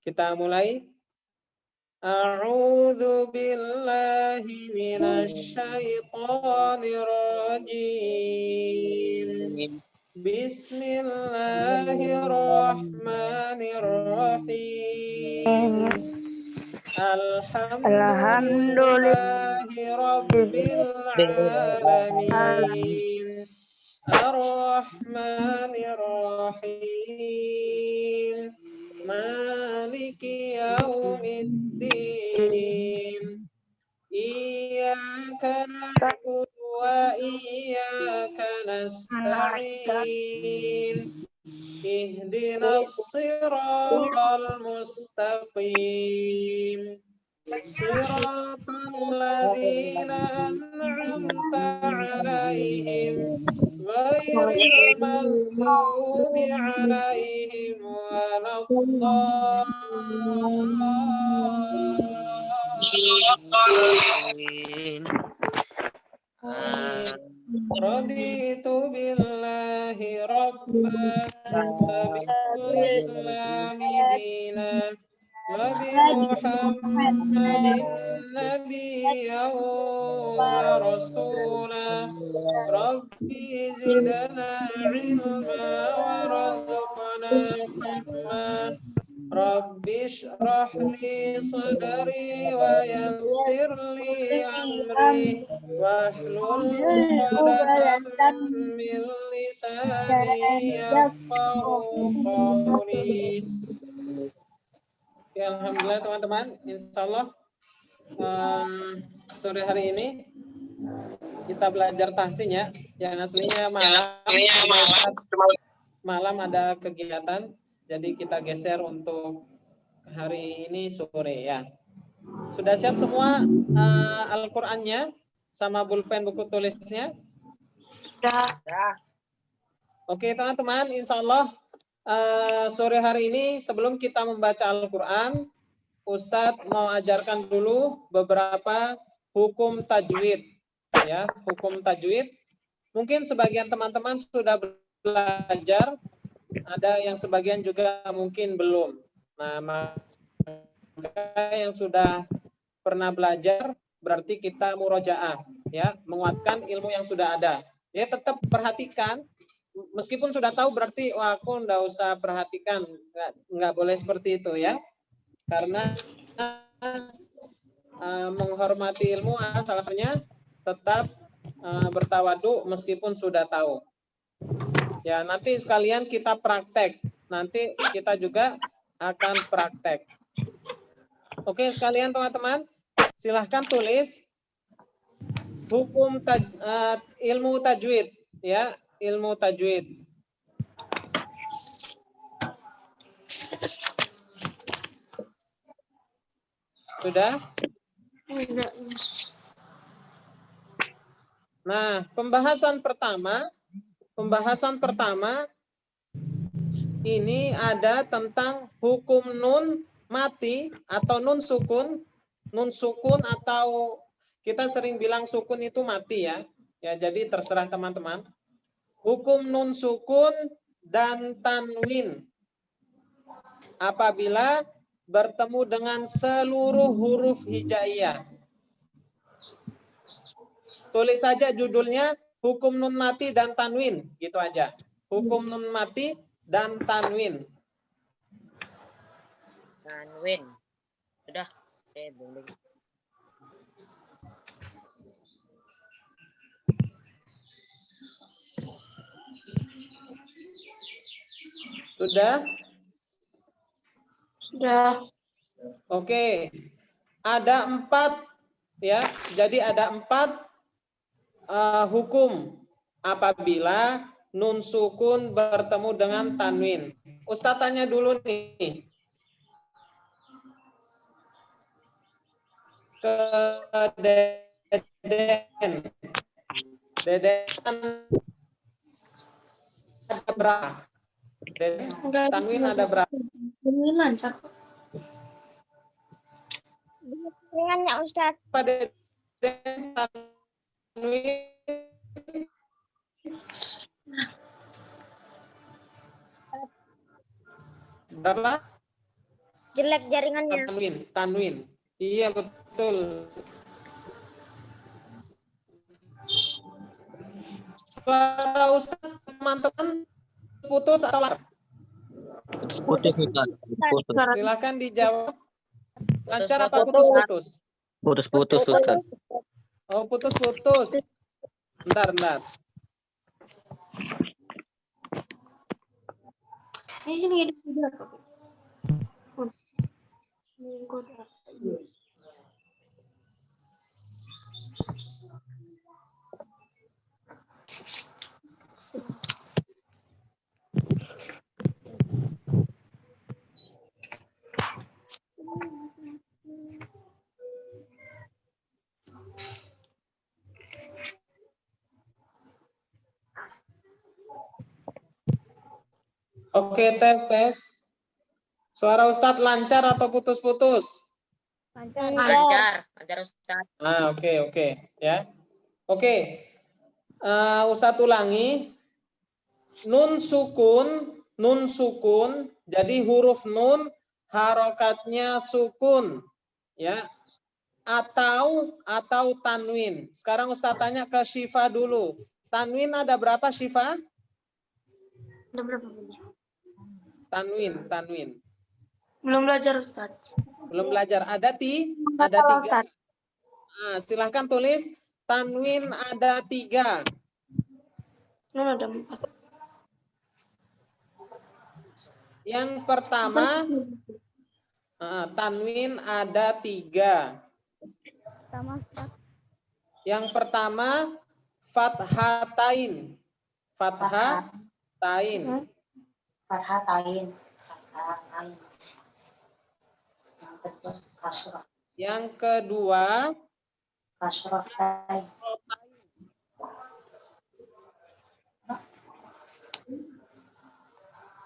Kita mulai. A'udzu billahi minasyaitonir rajim. Bismillahirrahmanirrahim. Alhamdulillahi rabbil alamin. Ar-Rahmanir-Rahim. Maliki yaumiddin. Iyyaka na'budu wa iyyaka nasta'in. Ihdinas siratal mustaqim. Siratal ladzina an'amta 'alaihim ghairil maghdubi 'alaihim waladdallin. Raditu billahi rabban wa bil islami dinan wa bi Muhammadin nabiyyan wa rasulan. Rabbi zidna ilma warzuqna fahma. Rabbi shrah li sadri wa yassir li amri wahlul 'uqdatam min lisani yafqahu qawli. Ya, alhamdulillah teman-teman, insyaallah sore hari ini kita belajar tahsin ya. Yang aslinya malam ada kegiatan, jadi kita geser untuk hari ini sore ya. Sudah siap semua Al-Qur'annya sama pulpen buku tulisnya? Sudah. Oke teman-teman, insyaallah sore hari ini sebelum kita membaca Al-Qur'an, Ustadz mau ajarkan dulu beberapa hukum tajwid ya, hukum tajwid. Mungkin sebagian teman-teman sudah belajar, ada yang sebagian juga mungkin belum. Nah, maka yang sudah pernah belajar berarti kita murojaah ya, menguatkan ilmu yang sudah ada. Ya, tetap perhatikan. Meskipun sudah tahu berarti wah aku enggak usah perhatikan, enggak boleh seperti itu ya. Karena menghormati ilmu salah satunya tetap bertawadu meskipun sudah tahu. Ya, nanti sekalian kita praktek. Nanti kita juga akan praktek. Oke, sekalian teman-teman, silahkan tulis hukum ilmu tajwid ya, ilmu tajwid. Sudah? Nah, pembahasan pertama ini ada tentang hukum nun mati atau nun sukun atau kita sering bilang sukun itu mati ya. Ya, jadi terserah teman-teman. Hukum nun sukun dan tanwin apabila bertemu dengan seluruh huruf hijaiyah. Tulis saja judulnya hukum nun mati dan tanwin, gitu aja. Hukum nun mati dan tanwin. Tanwin. Sudah. Boleh. Sudah? Sudah. Oke. Ada 4 ya. Jadi ada 4 hukum apabila nun sukun bertemu dengan tanwin. Ustaz tanya dulu nih. Ke Deden. Deden ada berapa? Deden, tanwin ada berapa? Ini lancar. Dengan ya Ustaz. Pada tanwin berapa? Jelek jaringannya. Tanwin. Iya betul. Suara Ustaz teman-teman putus atau lancar? Putus Ustaz. Putus. Silakan dijawab. Lancar apa Putus. putus-putus? Putus Ustaz. Oh, putus-putus. Bentar. Ini Oke, tes. Suara Ustadz lancar atau putus-putus? lancar Ustaz. Oke. Ya. Oke. Ustadz ulangi. Nun sukun. Jadi huruf nun harokatnya sukun. Ya. Atau tanwin. Sekarang Ustadz tanya ke Syifa dulu. Tanwin ada berapa, Syifa? Ada berapa? Tanwin. Belum belajar Ustaz. Belum belajar. Ada 3. Nah, silahkan tulis. Tanwin ada 3. Nun ada 4. Yang pertama, tanwin ada 3. Yang pertama, fathatain. Fathatain. Yang kedua, kasrotain.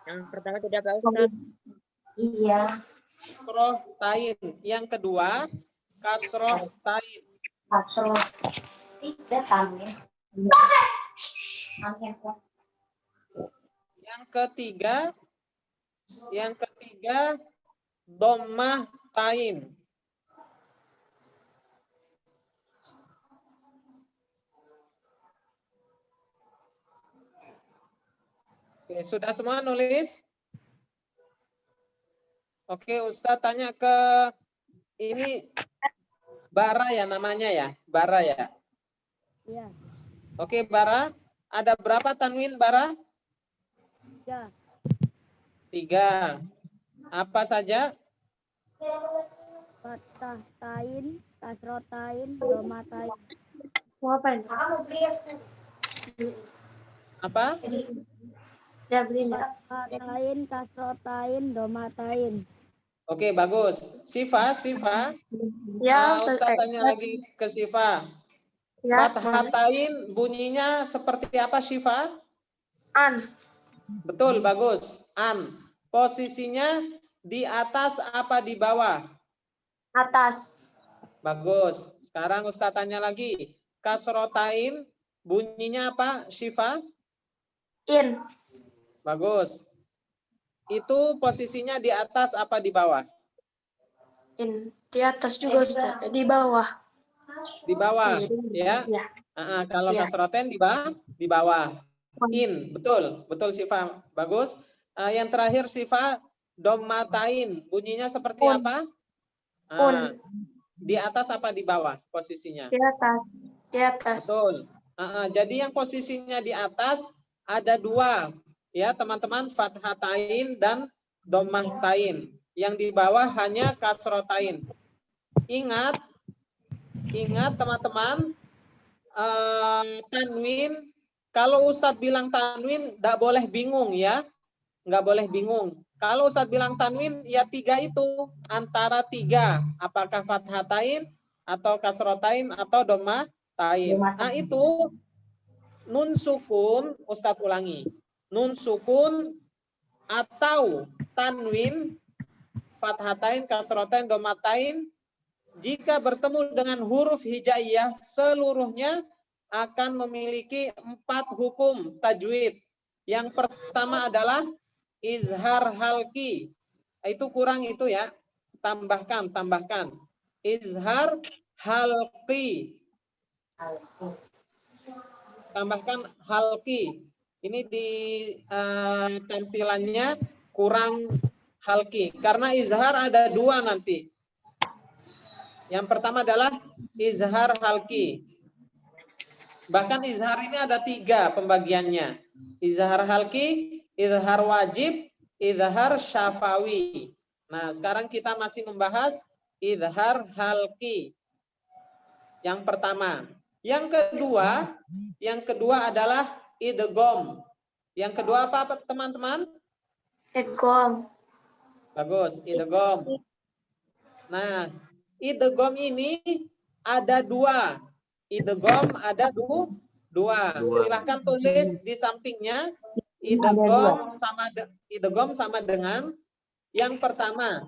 Yang pertama tidak apa Ustaz? Iya. Kasrotain. Yang kedua, kasrotain. Kasroh. Tidak tanwin. Yang ketiga, dhammah tain. Oke, sudah semua nulis? Oke, Ustadz tanya ke ini Bara ya namanya ya? Bara ya? Iya. Oke, Bara. Ada berapa tanwin, Bara? 3. Apa saja? Fathatain, kasrotain, domatain. Mau apa ini? Kamu beli Apa? Ya beli Fathatain, kasrotain, domatain. Oke, bagus. Sifa. Ya, Ustadz tanya lagi ke Sifa. Ya. Fathatain bunyinya seperti apa, Sifa? An. Betul, bagus. An. Posisinya di atas apa di bawah? Atas. Bagus. Sekarang Ustadz tanya lagi. Kasrotain bunyinya apa, Syifa? In. Bagus. Itu posisinya di atas apa di bawah? In. Di atas juga Ustaz. Di bawah. Di bawah, ya. Ya. Kalau Ya. kasrotain di bawah. In, betul Syifa. Bagus. Yang terakhir Syifa, dommatain. Bunyinya seperti Un. apa? Un. Di atas apa di bawah posisinya? Di atas. Di atas. Betul. Jadi yang posisinya di atas ada 2, ya teman-teman, fathatain dan dhammahtain. Yang di bawah hanya kasrotain. Ingat teman-teman, tanwin. Kalau Ustadz bilang tanwin, nggak boleh bingung ya, nggak boleh bingung. Kalau Ustadz bilang tanwin, ya 3 itu antara 3. Apakah fathatain atau kasrotain atau dhammahtain. Itu nun sukun, Ustadz ulangi. Nun sukun atau tanwin, fathatain, kasrotain, dhammahtain, jika bertemu dengan huruf hijaiyah, seluruhnya akan memiliki 4 hukum tajwid. Yang pertama adalah izhar halki. Itu kurang itu ya. tambahkan. Izhar halqi. Tambahkan halqi. Ini di tampilannya kurang halqi. Karena izhar ada 2 nanti. Yang pertama adalah izhar halqi. Bahkan izhar ini ada 3 pembagiannya. Izhar halqi, izhar wajib, izhar syafawi. Nah, sekarang kita masih membahas izhar halqi. Yang pertama. Yang kedua adalah idgham. Yang kedua apa teman-teman? Idgham. Bagus, idgham. Nah, idgham ini ada 2. Idgham ada 2. Silahkan tulis di sampingnya. Idgham sama dengan yang pertama.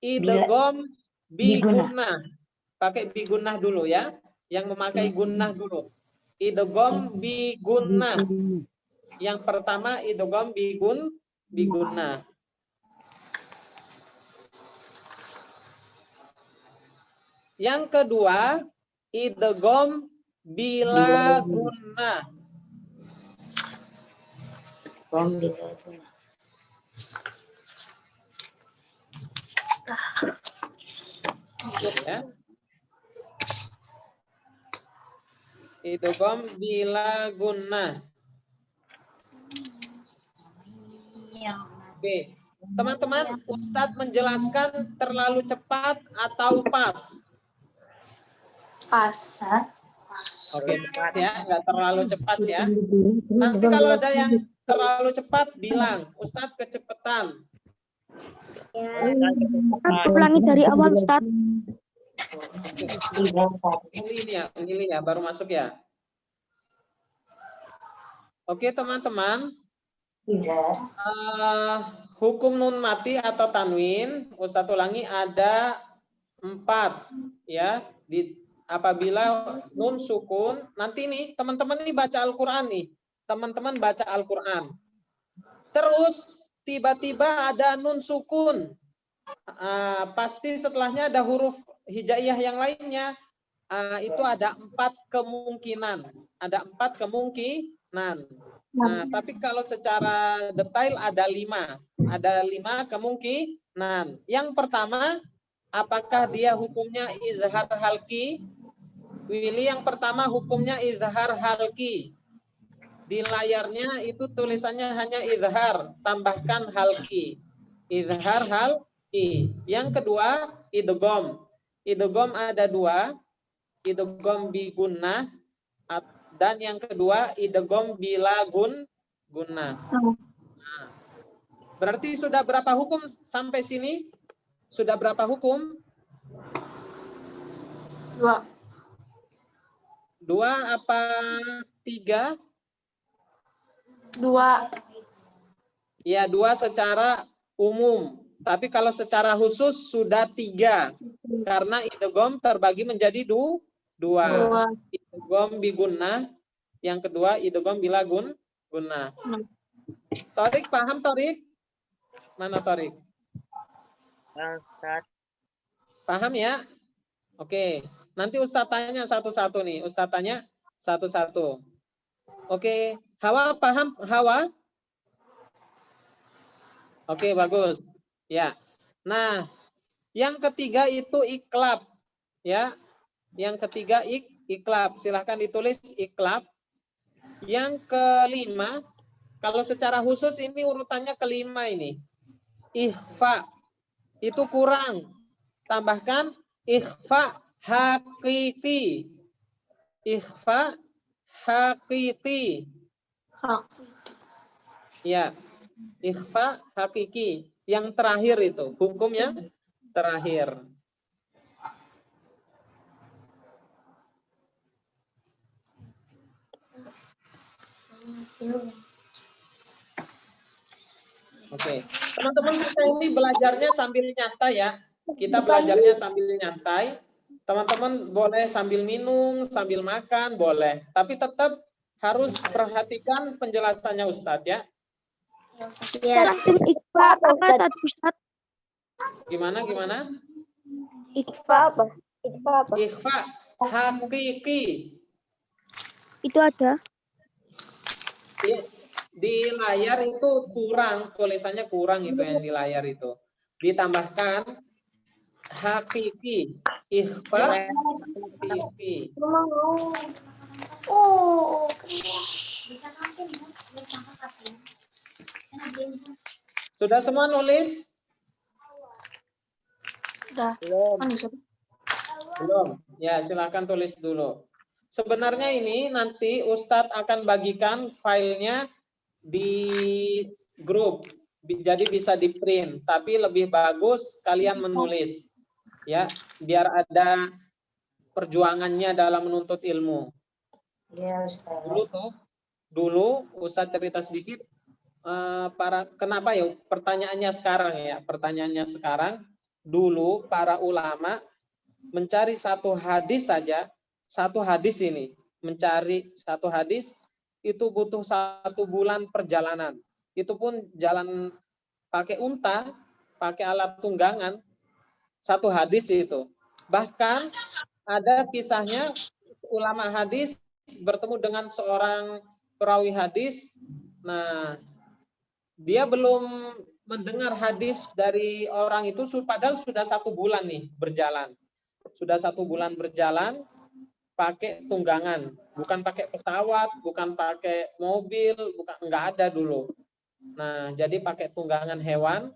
Idgham bi gunnah. Pakai bi gunnah dulu ya. Yang memakai gunnah dulu. Idgham bi gunnah. Yang pertama idgham bi gunnah. Yang kedua idgham bila gunnah. Ya. Idgham bila gunnah. Oke. Teman-teman, Ustadz menjelaskan terlalu cepat atau pas? Pas. Oke, ya, nggak terlalu cepat ya. Nanti kalau ada yang terlalu cepat, bilang, Ustadz kecepatan. Ulangi dari awal, Ustaz. Ini ya, baru masuk ya. Oke, teman-teman. Hukum nun mati atau tanwin, Ustadz ulangi ada 4 ya. Apabila nun sukun, nanti nih teman-teman ini baca Al-Qur'an nih. Teman-teman baca Al-Qur'an. Terus tiba-tiba ada nun sukun. Pasti setelahnya ada huruf hijaiyah yang lainnya. Itu ada 4 kemungkinan. Ada 4 kemungkinan. Nah, tapi kalau secara detail ada 5. Ada 5 kemungkinan. Yang pertama, apakah dia hukumnya izhar halqi? Willy, yang pertama hukumnya izhar halqi. Di layarnya itu tulisannya hanya izhar, tambahkan halqi. Izhar halqi. Yang kedua, idgham. Idgham ada 2. Idgham bi gunnah. Dan yang kedua, idgham bila gunnah. Nah, berarti sudah berapa hukum sampai sini? Sudah berapa hukum? 2. 2 apa 3? 2. Ya, 2 secara umum. Tapi kalau secara khusus sudah 3. Karena idgham terbagi menjadi 2. Idgham bi gunnah. Yang kedua idgham bila gunnah. Torik paham, Torik? Mana Torik? Paham ya? Oke. Nanti Ustadz tanya satu-satu nih. Ustadz tanya satu-satu. Oke. Hawa paham? Hawa? Oke, bagus. Ya. Nah, yang ketiga itu iklab. Ya. Yang ketiga iklab. Silahkan ditulis iklab. Yang kelima, kalau secara khusus ini urutannya kelima ini. Ikhfa. Itu kurang. Tambahkan ikhfa hakiki. Ikhfa hakiki. Ya. Ikhfa hakiki. Yang terakhir itu. Hukum yang terakhir. Oke, teman-teman kita ini belajarnya sambil nyantai ya. Kita belajarnya sambil nyantai. Teman-teman boleh sambil minum, sambil makan, boleh. Tapi tetap harus perhatikan penjelasannya Ustadz ya. Apa tadi, Ustaz? Gimana? Ikhfa apa? Ikhfa apa? Ikhfa hakiki. itu ada. Di layar itu kurang, tulisannya kurang itu yang di layar itu. Ditambahkan hakiki. Ikhfa hakiki. Oh. Sudah semua nulis? Udah. Belum. Ya, silakan tulis dulu. Sebenarnya ini nanti Ustadz akan bagikan filenya di grup. Jadi bisa di print, tapi lebih bagus kalian menulis. Ya, biar ada perjuangannya dalam menuntut ilmu. Ya, Ustaz. Dulu Ustadz cerita sedikit kenapa ya pertanyaannya sekarang dulu para ulama mencari satu hadis saja, satu hadis ini mencari satu hadis itu butuh 1 bulan perjalanan, itu pun jalan pakai unta, pakai alat tunggangan, satu hadis itu. Bahkan ada kisahnya ulama hadis bertemu dengan seorang perawi hadis. Nah, dia belum mendengar hadis dari orang itu, padahal sudah 1 bulan nih berjalan. Sudah 1 bulan berjalan pakai tunggangan, bukan pakai pesawat, bukan pakai mobil, bukan, enggak ada dulu. Nah, jadi pakai tunggangan hewan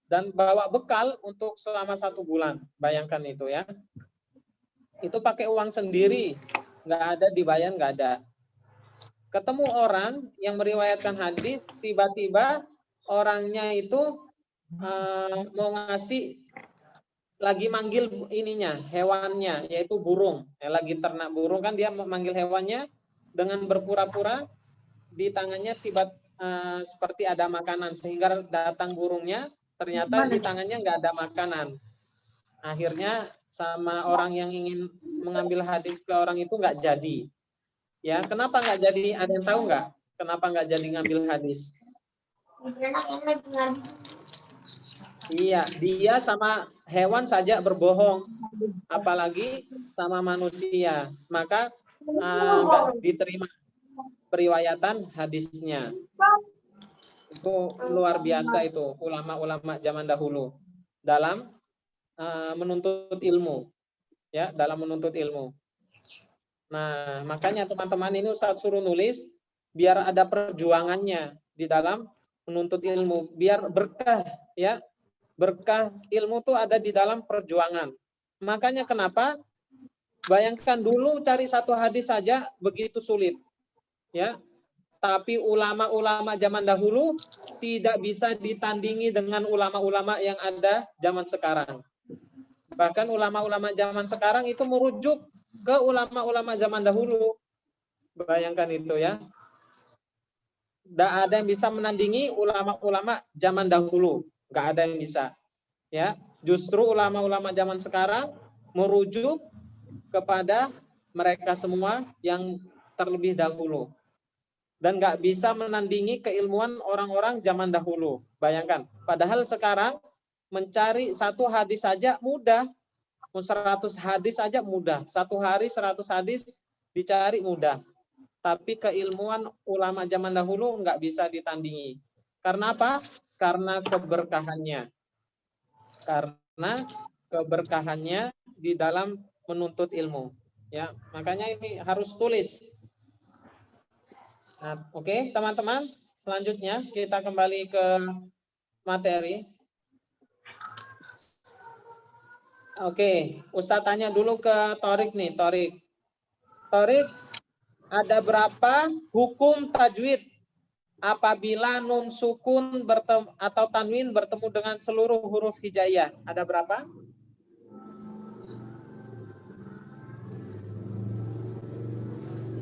dan bawa bekal untuk selama 1 bulan. Bayangkan itu ya. Itu pakai uang sendiri, enggak ada dibayar, enggak ada. Ketemu orang yang meriwayatkan hadis, tiba-tiba orangnya itu mau ngasih, lagi manggil ininya, hewannya, yaitu burung. Lagi ternak burung kan, dia memanggil hewannya dengan berpura-pura di tangannya seperti ada makanan, sehingga datang burungnya, ternyata di tangannya nggak ada makanan. Akhirnya sama orang yang ingin mengambil hadis ke orang itu nggak jadi. Ya, kenapa nggak jadi? Ada yang tahu nggak? Kenapa nggak jadi ngambil hadis? Iya, dia sama hewan saja berbohong, apalagi sama manusia. Maka nggak diterima periwayatan hadisnya. Itu luar biasa itu ulama-ulama zaman dahulu dalam menuntut ilmu, ya, dalam menuntut ilmu. Nah, makanya teman-teman ini Ustaz suruh nulis biar ada perjuangannya di dalam menuntut ilmu, biar berkah, ya. Berkah ilmu tuh ada di dalam perjuangan. Makanya kenapa? Bayangkan dulu cari satu hadis saja begitu sulit, ya. Tapi ulama-ulama zaman dahulu tidak bisa ditandingi dengan ulama-ulama yang ada zaman sekarang. Bahkan ulama-ulama zaman sekarang itu merujuk ke ulama-ulama zaman dahulu. Bayangkan itu ya. Tidak ada yang bisa menandingi ulama-ulama zaman dahulu. Nggak ada yang bisa. Ya, justru ulama-ulama zaman sekarang merujuk kepada mereka semua yang terlebih dahulu. Dan nggak bisa menandingi keilmuan orang-orang zaman dahulu. Bayangkan, padahal sekarang mencari satu hadis saja mudah, 100 hadis saja mudah, 1 hari 100 hadis dicari mudah. Tapi keilmuan ulama zaman dahulu nggak bisa ditandingi. Karena apa? Karena keberkahannya. Karena keberkahannya di dalam menuntut ilmu. Ya, makanya ini harus tulis. Nah, oke, teman-teman, selanjutnya kita kembali ke materi. Oke, Ustadz tanya dulu ke Torik nih, Torik. Torik, ada berapa hukum tajwid apabila nun sukun atau tanwin bertemu dengan seluruh huruf hijaiyah? Ada berapa?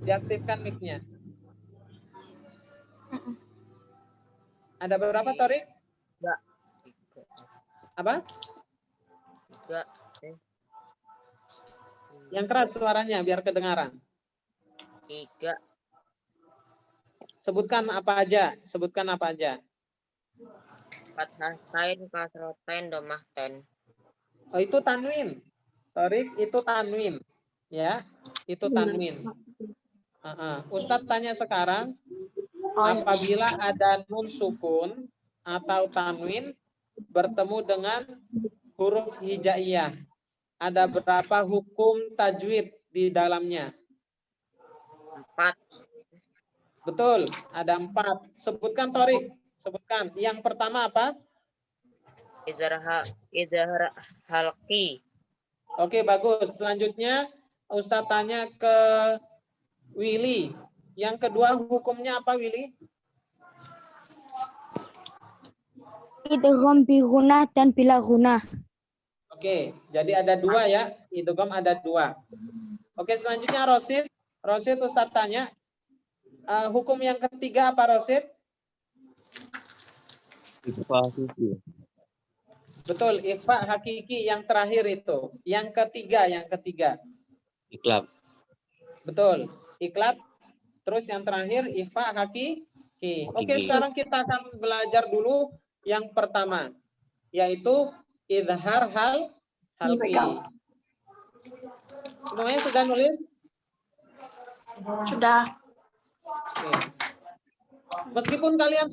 Diaktifkan mic-nya. Ada berapa, Torik? Enggak. Apa? Enggak. Yang keras suaranya biar kedengaran. 3. Sebutkan apa aja? Sebutkan apa aja? Fathatain, kasrotain, domatain. Oh, itu tanwin. Torik itu tanwin. Ya, itu tanwin. Ustadz tanya sekarang, Oh, ini. apabila ada nun sukun atau tanwin bertemu dengan huruf hijaiyah, ada berapa hukum tajwid di dalamnya? 4. Betul, ada 4. Sebutkan Torik, sebutkan. Yang pertama apa? Izhar halqi. Oke, bagus. Selanjutnya Ustadz tanya ke Willy. Yang kedua hukumnya apa, Willy? Idgham bi gunah dan bila gunah. Oke, jadi ada 2 ya. Idgham ada 2. Oke, selanjutnya Rosid. Rosid Ustadz tanya. Hukum yang ketiga apa, Rosid? Ikhfa hakiki. Betul, ikhfa hakiki yang terakhir itu. Yang ketiga. Iklab. Betul, iklab. Terus yang terakhir ikhfa hakiki. Oke, sekarang kita akan belajar dulu yang pertama, yaitu izhar halqi. Semuanya sudah nulis? Sudah. Oke. Meskipun kalian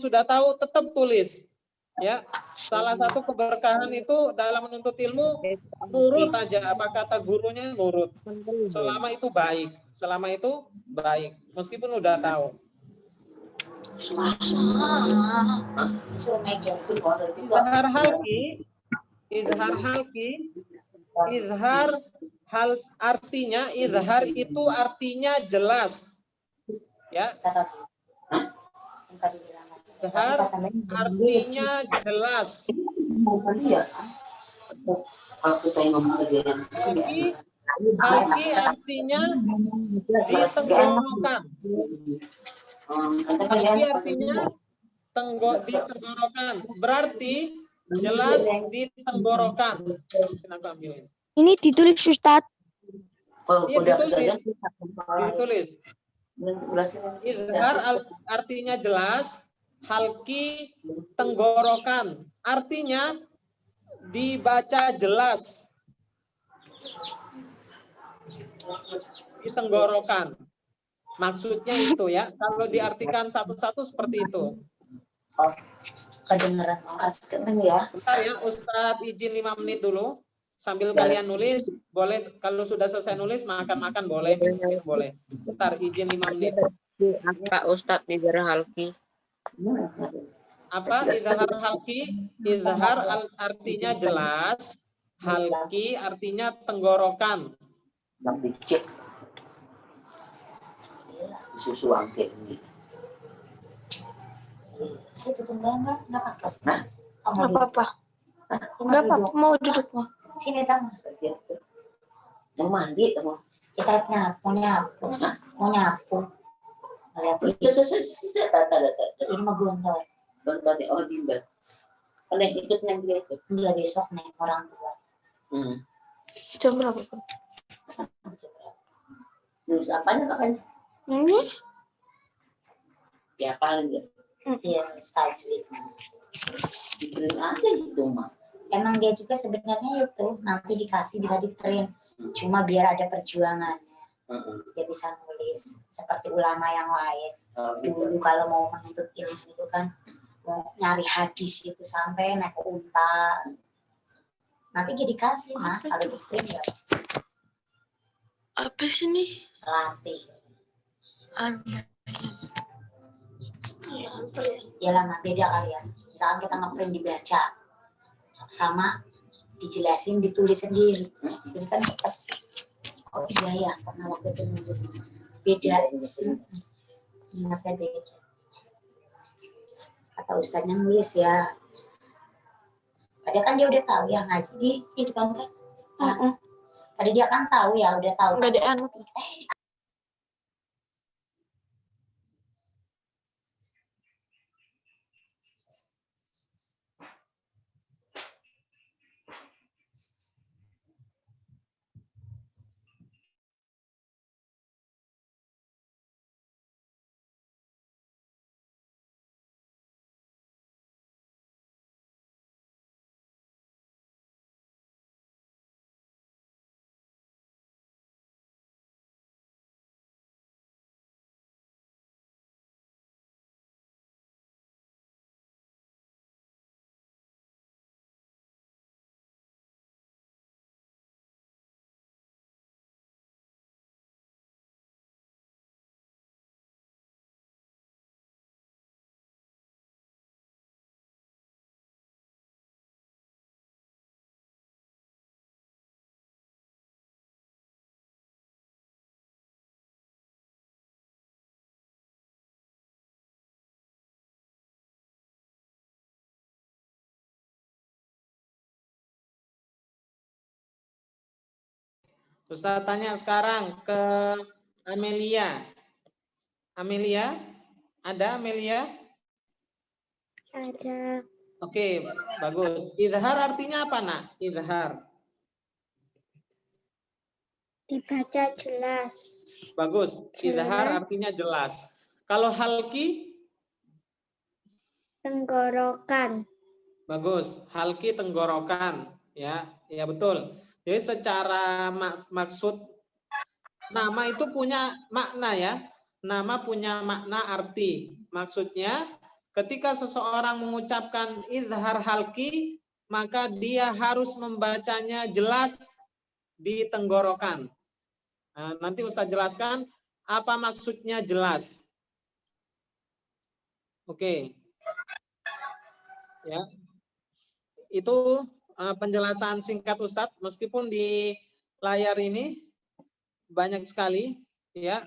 sudah tahu, tetap tulis. Ya, salah satu keberkahan itu dalam menuntut ilmu, nurut aja apa kata gurunya, nurut. Selama itu baik, meskipun udah tahu. Izhar halqi, izhar itu artinya jelas. Ya. Izhar artinya jelas. Halqi artinya ditenggorokan. Halqi artinya ditenggorokan. Berarti jelas ditenggorokan. Ini ditulis Ustadz. Iya, ditulis. Izhar artinya jelas, halqi tenggorokan. Artinya dibaca jelas. Di tenggorokan. Maksudnya itu ya. Kalau diartikan satu-satu seperti itu. Kedengeran ya. Bentar ya, Ustadz izin 5 menit dulu. Sambil kalian nulis, boleh kalau sudah selesai nulis makan-makan boleh, boleh. Bentar izin 5 menit. Apa Ustadz izhar halqi? Apa izhar halqi? Izhar artinya jelas, halqi artinya tenggorokan. Dicek. Susu angket ini. Situ tunggangan enggak apa-apa. Nah, Enggak apa-apa. Enggak apa-apa, mau duduk mau. Sini tangan. Mau mandi kamu. Kita nyapu. Lihat. Ini mah gontor. Gontor di Odinda. Kalau ikut neng dia itu. Enggak besok neng orang tua. Jam berapa? Nulis apanya makanya? Ini? Ya paling ya. Iya, style sweet. Di-print aja gitu mah. Emang dia juga sebenarnya itu nanti dikasih bisa di-print. Cuma biar ada perjuangannya. Dia bisa nulis seperti ulama yang lain. Dulu kalau mau menuntut ilmu itu kan mau nyari hadis itu sampai naik unta. Nanti dia dikasih mah kalau di-print ya. Apa sih nih? Latih. Ya lama beda kali ya. Misalkan kita ngeprint dibaca sama dijelasin ditulis sendiri. Jadi kan tetap iya ya karena waktu itu nulis beda. Ingatnya beda. Kata ustadznya nulis ya. Padahal kan dia udah tahu ya ngaji di itu kan. Tadi dia kan tahu ya udah tahu. Enggak ada anut. Ustaz tanya sekarang ke Amelia. Amelia, ada Amelia? Ada. Oke, bagus. Izhar artinya apa, Nak? Izhar. Dibaca jelas. Bagus. Izhar Jelas. artinya jelas. Kalau halki? Tenggorokan. Bagus. Halki tenggorokan. Ya, ya betul. Jadi secara maksud nama itu punya makna ya. Nama punya makna arti. Maksudnya ketika seseorang mengucapkan izhar halki, maka dia harus membacanya jelas di tenggorokan. Nah, nanti Ustaz jelaskan apa maksudnya jelas. Oke. Ya. Itu penjelasan singkat Ustaz, meskipun di layar ini banyak sekali ya.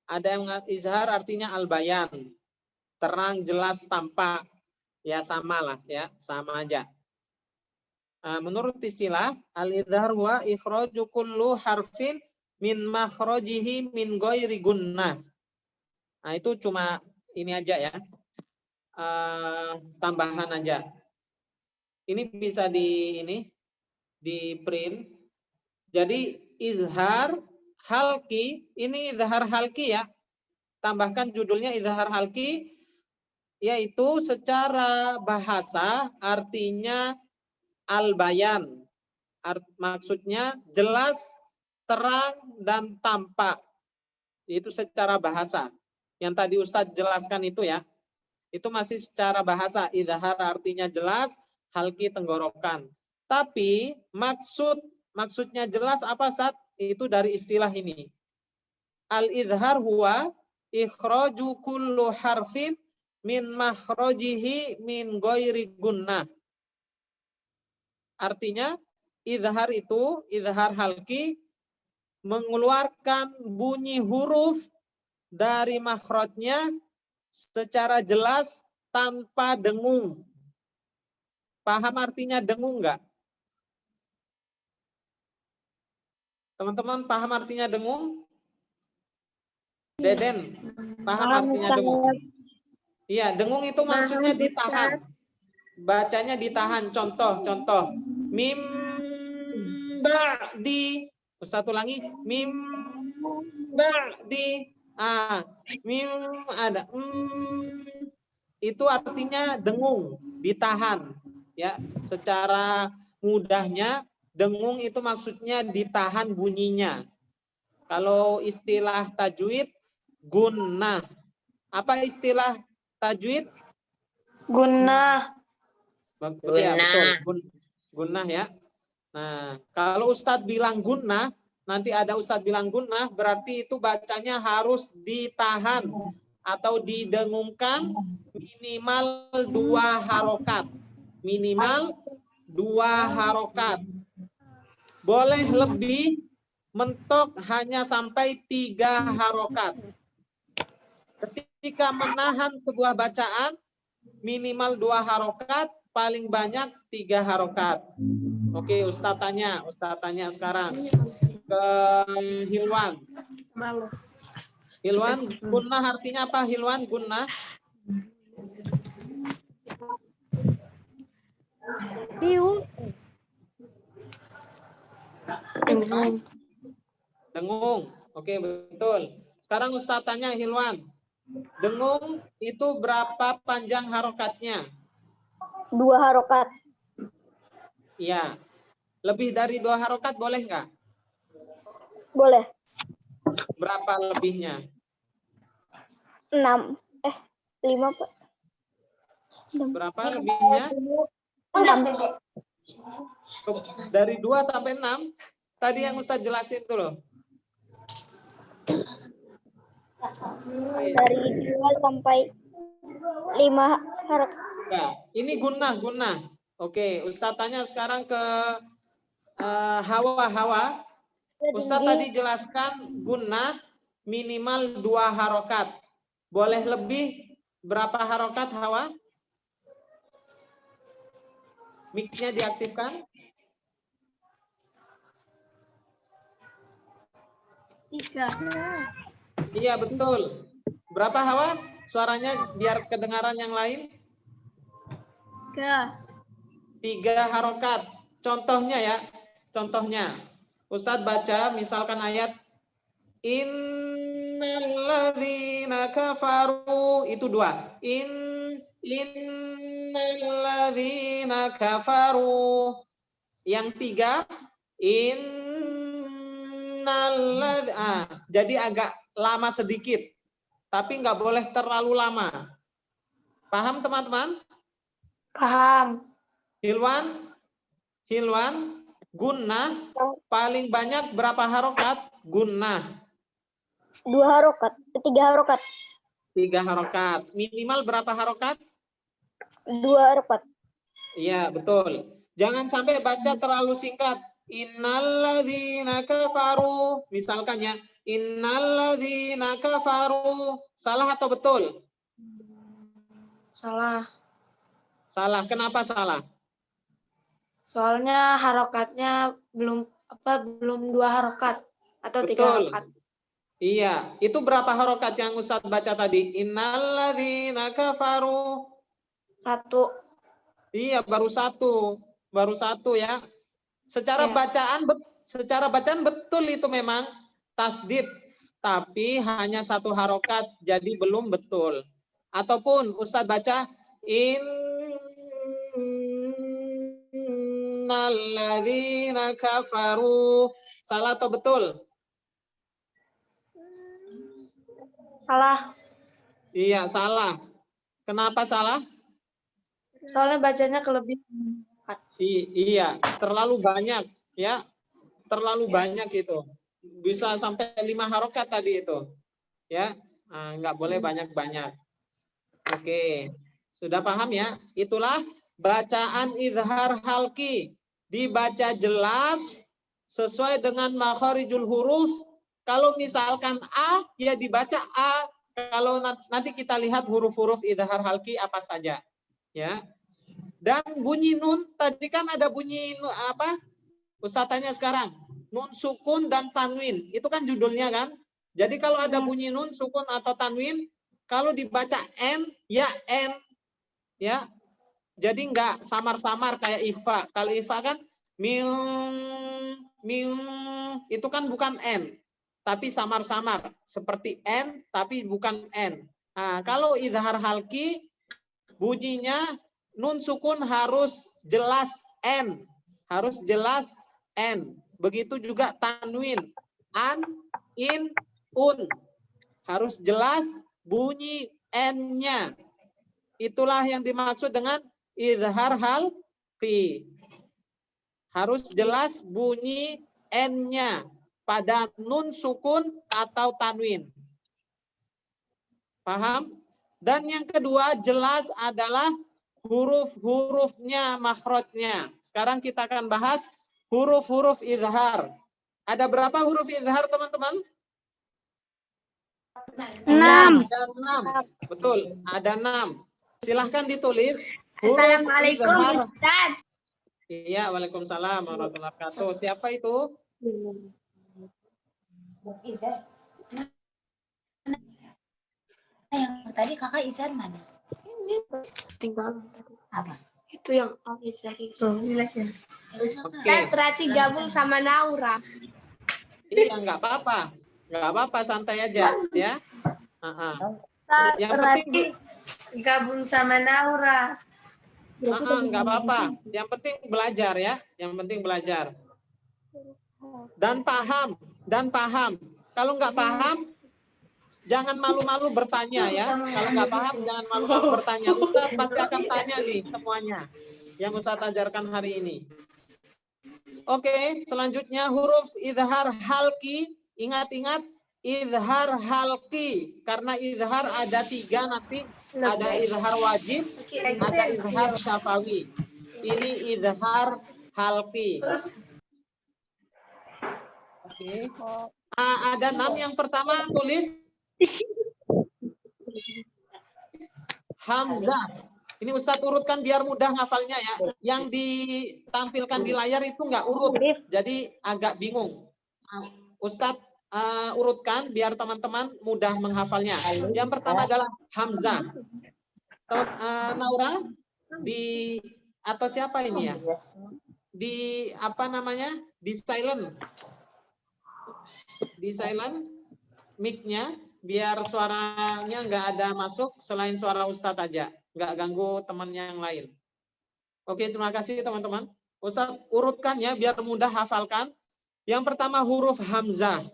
Ada yang izhar artinya al-bayan. Terang, jelas, tampak. Ya sama lah ya, sama aja. Menurut istilah al-izhar wa ikhraju kullu harfin min makhrajihi min ghairi gunnah. Nah, itu cuma ini aja ya. Tambahan aja. Ini bisa di print. Jadi izhar halki, ini izhar halki ya. Tambahkan judulnya izhar halki, yaitu secara bahasa artinya al-bayan. Maksudnya jelas, terang, dan tampak. Itu secara bahasa. Yang tadi Ustadz jelaskan itu ya. Itu masih secara bahasa. Izhar artinya jelas, halki tenggorokan. Tapi maksudnya jelas apa Ustadz? Itu dari istilah ini. Al-izhar huwa ikhraju kullu harfin min makhrajihi min ghairi gunnah. Artinya izhar itu, izhar halki, mengeluarkan bunyi huruf dari makhrajnya secara jelas tanpa dengung. Paham artinya dengung enggak? Teman-teman paham artinya dengung? Deden, paham artinya dengung? Iya, dengung itu maksudnya ditahan. Bacanya ditahan. Contoh. Mim ba'di. Ustaz ulangi. Mim ba'di. Mim ada. Itu artinya dengung, ditahan. Ya, secara mudahnya dengung itu maksudnya ditahan bunyinya. Kalau istilah tajwid gunnah. Apa istilah tajwid? Gunnah. Ya, betul. Gunnah ya. Nah, kalau Ustadz bilang gunnah, nanti ada Ustadz bilang gunnah, berarti itu bacanya harus ditahan atau didengungkan minimal 2 harokat. Minimal 2 harokat. Boleh lebih, mentok hanya sampai 3 harokat. Ketika menahan sebuah bacaan, minimal 2 harokat, paling banyak 3 harokat. Oke, Ustaz tanya sekarang ke Hilwan. Hilwan, gunnah artinya apa Hilwan? Gunnah? Dengung. Oke, betul. Sekarang Ustaz tanya Hilwan. Dengung itu berapa panjang harokatnya? 2 harokat. Iya. Lebih dari 2 harokat boleh nggak? Boleh. Berapa lebihnya? 6. 5, Pak. Berapa lebihnya? 6. Dari 2 sampai 6. Tadi yang Ustaz jelasin tuh loh. Dari 2 sampai 5 harokat. Ya, ini gunnah. Oke, Ustaz tanya sekarang ke Hawa. Ustaz tadi jelaskan gunnah minimal 2 harokat. Boleh lebih berapa harokat Hawa? Mic-nya diaktifkan. 3. Iya, betul. Berapa Hawa? Suaranya biar kedengaran yang lain. 3. 3 harokat. Contohnya ya. Contohnya. Ustadz baca misalkan ayat innalladzina kafaru, itu 2. Innalladzina kafaru. Yang 3 jadi agak lama sedikit, tapi nggak boleh terlalu lama. Paham teman-teman? Paham. Hilwan, gunnah paling banyak berapa harokat? Gunnah 2 harokat. 3 harokat. 3 harokat. Minimal berapa harokat? 2 harokat. Iya, betul. Jangan sampai baca terlalu singkat. Innalladzina kafaru. Misalkan ya, innalladzina kafaru. Salah atau betul? Salah. Salah. Kenapa salah? Soalnya harokatnya belum 2 harokat atau 3 Betul. harokat. Iya. Itu berapa harokat yang Ustadz baca tadi? Innalladzina kafaru. 1. Iya, baru 1. Baru 1 ya. Secara bacaan betul itu memang tasdid, tapi hanya 1 harokat, jadi belum betul. Ataupun Ustadz baca innalladzina kafaru. Salah atau betul? Salah. Iya, salah. Kenapa salah? Soalnya bacanya kelebihan. Iya, terlalu banyak ya. Terlalu banyak itu. Bisa sampai 5 harokat tadi itu. Ya, nggak boleh banyak-banyak. Oke, sudah paham ya? Itulah bacaan izhar halki. Dibaca jelas sesuai dengan makharijul huruf. Kalau misalkan A, ya dibaca A. Kalau nanti kita lihat huruf-huruf izhar halki apa saja. Ya. Dan bunyi nun, tadi kan ada bunyi apa? Ustaz tanya sekarang. Nun sukun dan tanwin. Itu kan judulnya kan? Jadi kalau ada bunyi nun, sukun atau tanwin, kalau dibaca N, ya N. Ya. Jadi enggak samar-samar kayak ikhfa. Kalau ikhfa kan mil itu kan bukan N, tapi samar-samar seperti N tapi bukan N. Nah, kalau izhar halki bunyinya nun sukun harus jelas N. Harus jelas N. Begitu juga tanwin. An, in, un. Harus jelas bunyi N-nya. Itulah yang dimaksud dengan izhar halki. Harus jelas bunyi N-nya pada nun sukun atau tanwin. Paham? Dan yang kedua jelas adalah huruf-hurufnya, makhrajnya. Sekarang kita akan bahas huruf-huruf izhar. Ada berapa huruf izhar, teman-teman? 6. Ada 6. Betul, ada 6. Silahkan ditulis. Assalamualaikum, Ustaz. Iya, waalaikumsalam warahmatullahi wabarakatuh. Siapa itu? Izar. Yang tadi kakak Izar mana? Tinggal Apa? itu yang Al-Izari. Oke. Berarti gabung sama Naura. Iya, nggak apa-apa. Nggak apa-apa, santai aja. Ya. Yang penting Gabung sama Naura. nggak apa-apa. Yang penting belajar ya. Yang penting belajar. Dan paham. Kalau nggak paham, jangan malu-malu bertanya ya. Kalau nggak paham, jangan malu-malu bertanya. Ustaz pasti akan tanya nih semuanya yang Ustaz ajarkan hari ini. Oke, selanjutnya huruf izhar halki. Ingat-ingat izhar halki. Karena izhar ada 3 nanti. Ada izhar wajib, ada izhar syafawi. Ini izhar halki. Oke. Ada 6 yang pertama tulis Hamzah. Ini Ustadz urutkan biar mudah ngafalnya ya. Yang ditampilkan di layar itu nggak urut, jadi agak bingung. Ustadz urutkan biar teman-teman mudah menghafalnya. Yang pertama adalah hamzah. Naura di atau siapa ini ya? Di apa namanya? Di silent mic-nya biar suaranya nggak ada masuk selain suara Ustadz aja, nggak ganggu temannya yang lain. Oke, terima kasih teman-teman. Ustadz urutkan ya biar mudah hafalkan. Yang pertama huruf hamzah.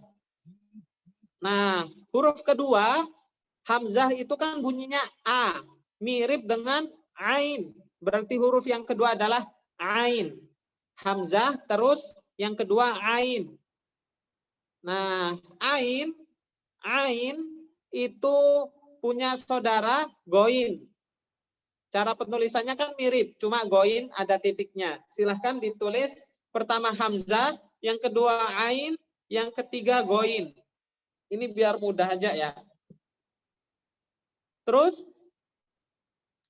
Nah, huruf kedua hamzah itu kan bunyinya a, mirip dengan ain. Berarti huruf yang kedua adalah ain. Hamzah terus yang kedua ain. Nah, ain itu punya saudara goin. Cara penulisannya kan mirip, cuma goin ada titiknya. Silahkan ditulis pertama hamzah, yang kedua ain, yang ketiga goin. Ini biar mudah aja ya. Terus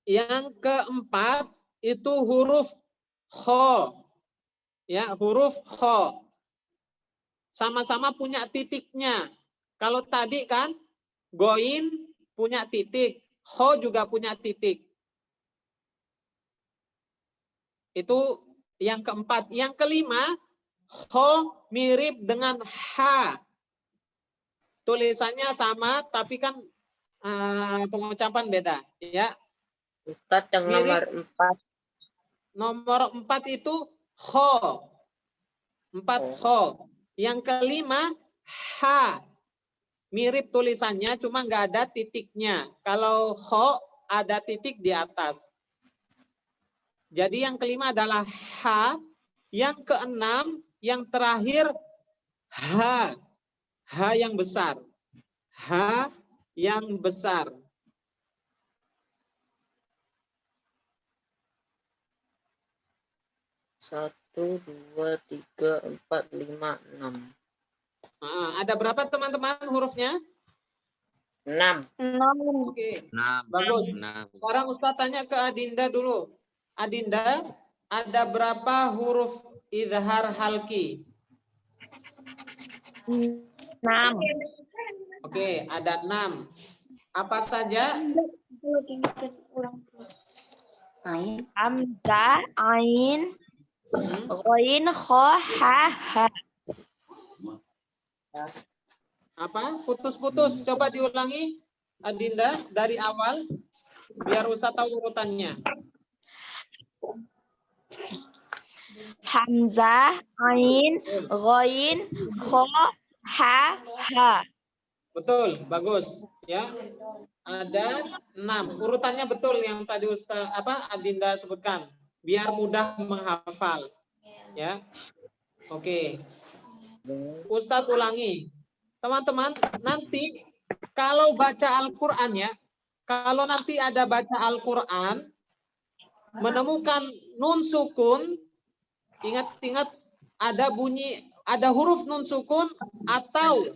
yang keempat itu huruf kho. Ya, huruf kho. Sama-sama punya titiknya. Kalau tadi kan goin punya titik, kho juga punya titik. Itu yang keempat. Yang kelima, kho mirip dengan ha. Tulisannya sama, tapi kan pengucapan beda. Ya. Ustadz yang nomor 4. Nomor 4 itu kho. 4 kho. Yang kelima, ha. Mirip tulisannya, cuma nggak ada titiknya. Kalau kho, ada titik di atas. Jadi yang kelima adalah ha. Yang keenam, yang terakhir, ha. Ha yang besar. Ha yang besar. Satu, 2, 3, 4, 5, 6. Ada berapa teman-teman hurufnya? 6. Oke, 6. bagus. 6. Sekarang Ustaz tanya ke Adinda dulu. Adinda, ada berapa huruf izhar halki? 6. Oke, ada 6. Apa saja? Hamzah, ain, ghain, kha, ha, ha. Apa? Putus-putus. Coba diulangi, Adinda, dari awal, biar Ustaz tahu urutannya. Hamzah, ain, ghain, kha, ha, ha. Betul, bagus. Ya, ada 6. Urutannya betul yang tadi Adinda sebutkan, biar mudah menghafal. Ya, oke. Ustadz ulangi. Teman-teman, nanti kalau baca Al-Quran ya, kalau nanti ada baca Al-Quran, menemukan nun sukun, ingat-ingat ada huruf nun sukun atau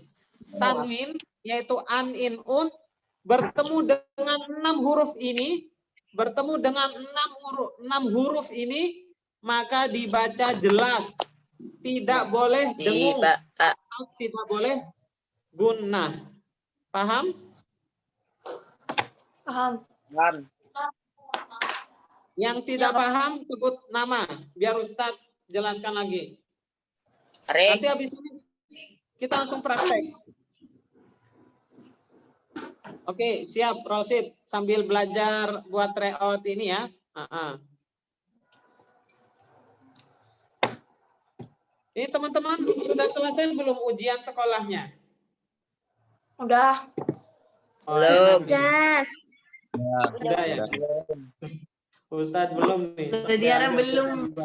tanwin, yaitu an, in, un, bertemu dengan 6 huruf ini, ini, maka dibaca jelas. Tidak boleh dengung, tidak boleh gunnah. Paham? Paham. Yang tidak paham sebut nama, biar Ustadz jelaskan lagi. Nanti habis ini kita langsung praktek. Oke, siap, Rosid. Sambil belajar buat tryout ini ya. Ini teman-teman sudah selesai belum ujian sekolahnya? Udah. Belum. Udah ya. Ustadz belum nih. Saudara belum.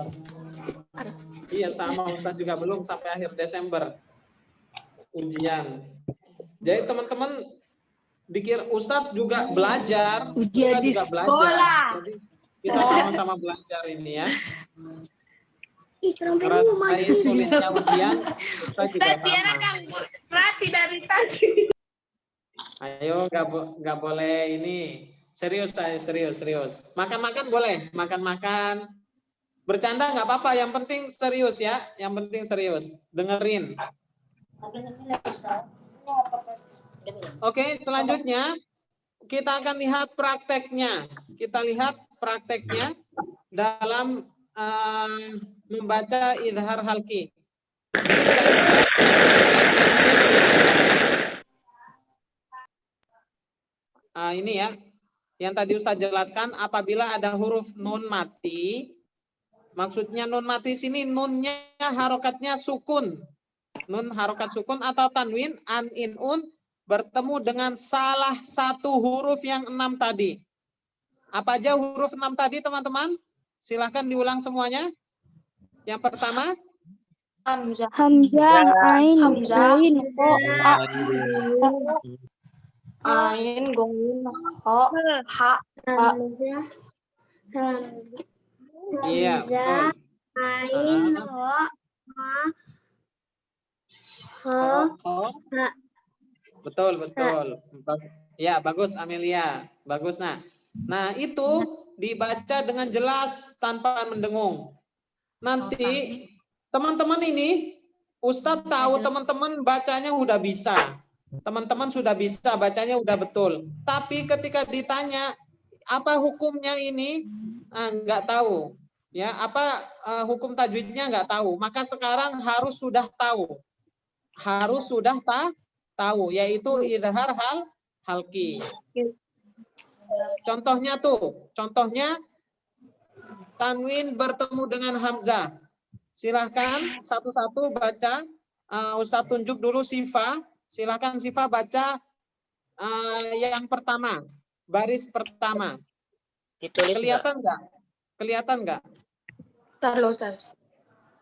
Iya, sama Ustadz juga belum sampai akhir Desember ujian. Jadi teman-teman dikira Ustadz juga belajar. Ujian di sekolah. Jadi kita sama-sama belajar ini ya. Ngerasain sulitnya ujian. Ustadz Tiara ganggu berarti dari tadi. Ayo, nggak boleh ini. Serius saya, serius. Makan-makan boleh, makan-makan. Bercanda nggak apa-apa, yang penting serius ya. Yang penting serius. Dengerin. Oke, selanjutnya kita akan lihat prakteknya. Kita lihat prakteknya dalam membaca idhar halki. Bisa slide selanjutnya. Ini ya, yang tadi Ustadz jelaskan, apabila ada huruf nun mati, maksudnya nun mati sini nunnya harokatnya sukun. Nun harokat sukun atau tanwin, an, in, un, bertemu dengan salah satu huruf yang 6 tadi. Apa aja huruf 6 tadi, teman-teman? Silahkan diulang semuanya. Yang pertama, Hamzah, Ain, Hamzah, Ghain, Qa, Ain, Ghain, Qa, Ha, Hamzah, iya, betul. Ain, Qa, Ha, Betul, betul. Ya, bagus Amelia. Bagus, Nah, itu dibaca dengan jelas tanpa mendengung. Nanti teman-teman ini, Ustadz tahu teman-teman bacanya udah bisa. Teman-teman sudah bisa, bacanya udah betul. Tapi ketika ditanya, apa hukumnya ini? Nggak tahu. Ya, apa hukum tajwidnya nggak tahu. Maka sekarang harus sudah tahu. Harus sudah tahu, yaitu idhar halki. Contohnya contohnya tanwin bertemu dengan hamzah. Silahkan satu-satu baca. Ustadz tunjuk dulu Sifa. Silahkan Sifa baca yang pertama, baris pertama. Ditulis Kelihatan nggak? Kelihatan nggak? Ntar lo, Ustaz.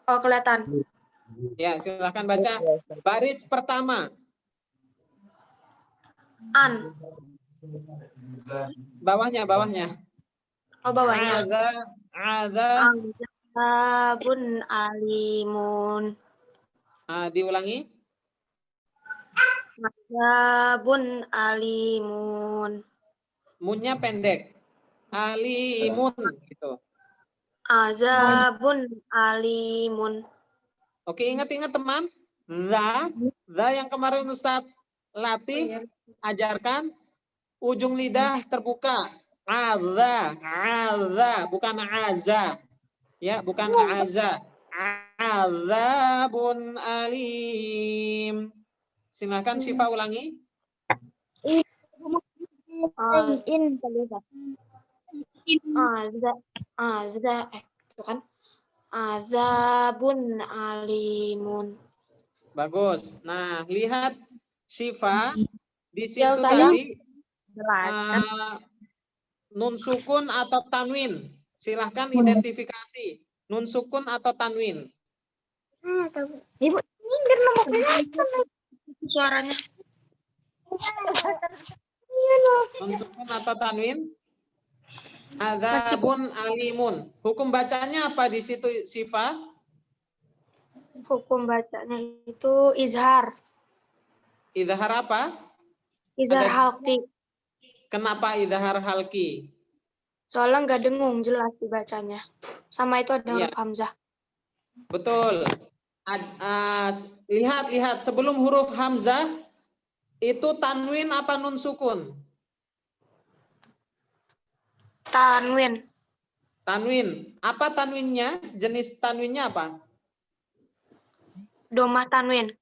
Oh, kelihatan. Ya, silahkan baca baris pertama. An. Bawahnya. Oh, bawahnya. Ada. Azabun alimun. Diulangi. Azabun alimun. Munnya pendek. Alimun gitu. Azabun alimun. Oke, ingat-ingat teman. Za yang kemarin Ustadz latih, ajarkan. Ujung lidah terbuka. Aza, bukan aza. Ya, bukan aza. Azabun alim. Silakan Syifa ulangi. Itu kan azabun alimun. Bagus. Nah, lihat Syifa di situ Ya, Ustaz. tadi nun sukun atau tanwin. Silahkan identifikasi nun sukun atau tanwin. Ibu, Suaranya. Nun sukun atau tanwin. Adzabun alimun. Hukum bacanya apa di situ, Syifa? Hukum bacanya itu izhar. Idhar apa? Izhar halki. Kenapa idhar halki? Soalnya nggak dengung jelas dibacanya. Sama itu ada huruf hamzah. Betul. Lihat sebelum huruf hamzah itu tanwin apa nun sukun? Tanwin. Tanwin. Apa tanwinnya? Jenis tanwinnya apa? Domah tanwin.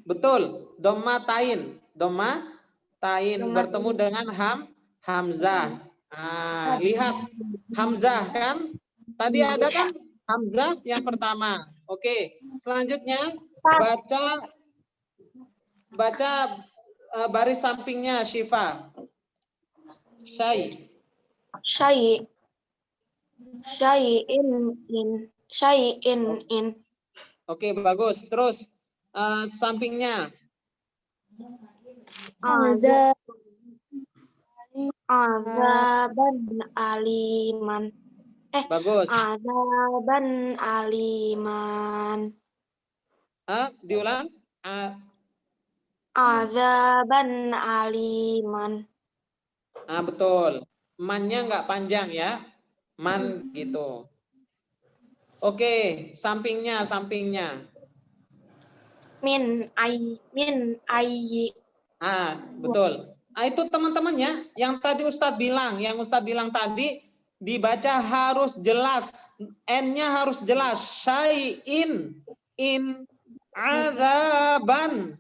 Betul. Doma tain. Bertemu dengan hamzah. Lihat hamzah kan? Tadi ada kan hamzah yang pertama. Oke. Selanjutnya baca baris sampingnya Syifa. Syai'in. Oke, bagus. Terus sampingnya. Azaban aliman. Bagus. Azaban aliman. Diulang. Azaban aliman. Betul. Mannya nggak panjang ya. Man gitu. Oke, sampingnya. min ay. Betul. Itu teman-temannya yang tadi Ustadz bilang, tadi dibaca harus jelas, N-nya harus jelas. Syai'in, in, adzaban,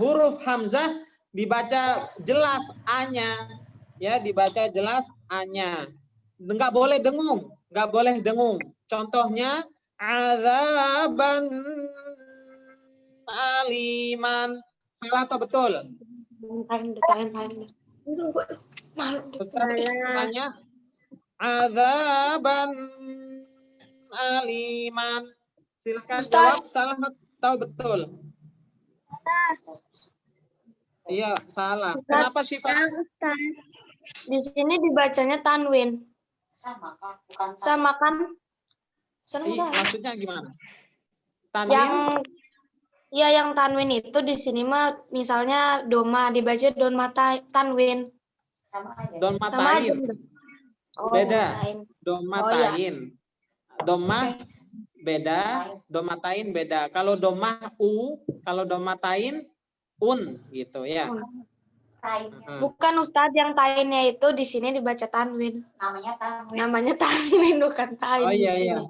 huruf hamzah dibaca jelas A-nya, ya dibaca jelas A-nya. Nggak boleh dengung, Contohnya adzaban aliman. Salah atau betul? Ustaz tanya azaban aliman. Silakan jawab salah atau betul. Iya, salah. Kenapa Syifa? Di sini dibacanya tanwin. Sama kan? Bukan Sama kan? Maksudnya gimana? Tanwin? Yang tanwin itu di sini mah misalnya doma dibaca tanwin. sama aja. Domatain. Beda. Domatain. Domah beda, domatain beda. Kalau domah kalau domatain gitu ya. Bukan Ustadz, yang tainnya itu di sini dibaca tanwin. Namanya tanwin bukan tain. Oh iya di sini. iya.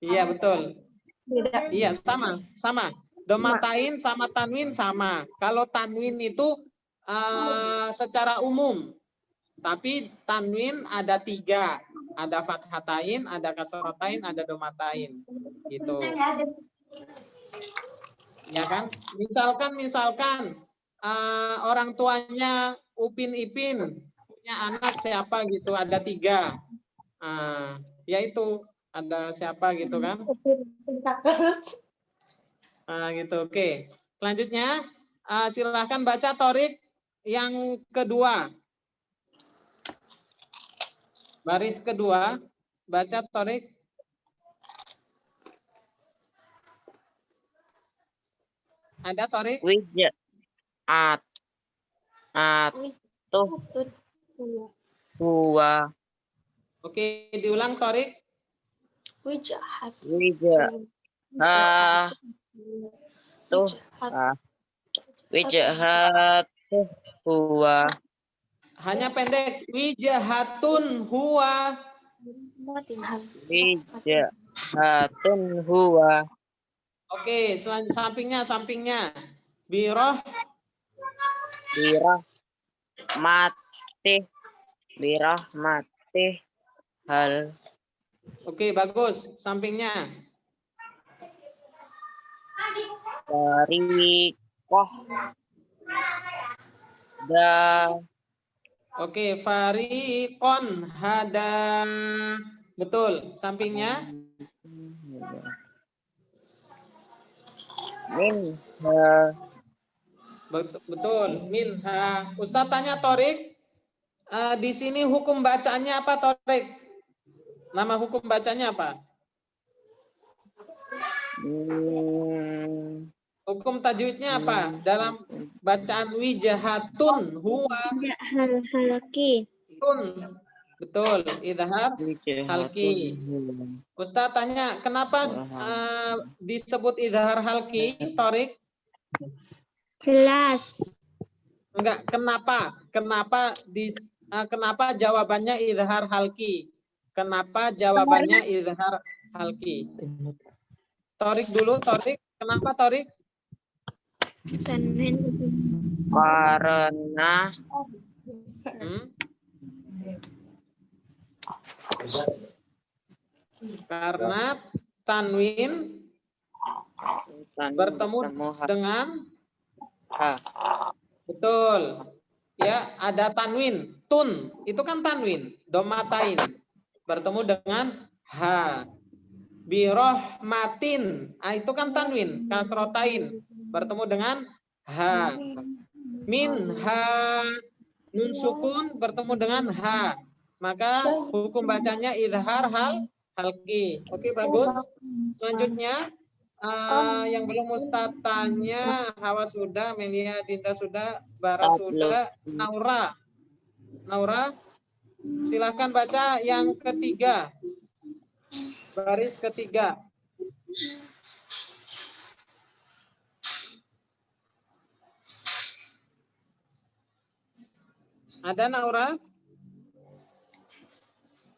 Iya betul. Beda. Iya sama. Domatain sama tanwin sama. Kalau tanwin itu secara umum. Tapi tanwin ada 3. Ada fathatain, ada kasrotain, ada domatain. Gitu. Ya kan? Misalkan orang tuanya Upin Ipin punya anak siapa gitu, ada 3. Yaitu ada siapa gitu kan? Gitu. Oke. Selanjutnya silahkan baca Thorik yang kedua. Baris kedua, baca Thorik. Ada Thorik? Huwa. Oke, diulang Thorik. Wijahat. Wijahat huwa. Hanya pendek. Wijahatun huwa. Wijahatun huwa. Oke, sampingnya. Biroh Birahmatih hal. Oke, bagus. Sampingnya. Fariqoh. Oke, fariqon hada. Betul. Sampingnya. Minha. Betul. Minha. Ustaz tanya Thorik. Di sini hukum bacanya apa Thorik? Nama hukum bacanya apa? Hukum tajwidnya apa? Dalam bacaan wijahatun huwa. Halki. Tun. Betul. Idhar halki. Ustaz tanya, kenapa disebut idhar halki, Thorik? Jelas. Enggak, kenapa? Kenapa jawabannya idhar halki? Kenapa jawabannya idhar halki? Thorik dulu, Thorik. Kenapa Thorik? Karena Karena tanwin bertemu dengan betul. Ya, ada tanwin. Tun, itu kan tanwin. Domatain. Bertemu dengan ha. Birohmatin, itu kan tanwin. Kasrotain. Bertemu dengan ha. Min ha. Nun sukun bertemu dengan ha. Maka hukum bacanya idhar halki. Oke, bagus. Selanjutnya yang belum Ustaz tanya, Hawa sudah, Melia Dinda sudah, Bara sudah, Naura, silakan baca yang ketiga, baris ketiga. Ada Naura?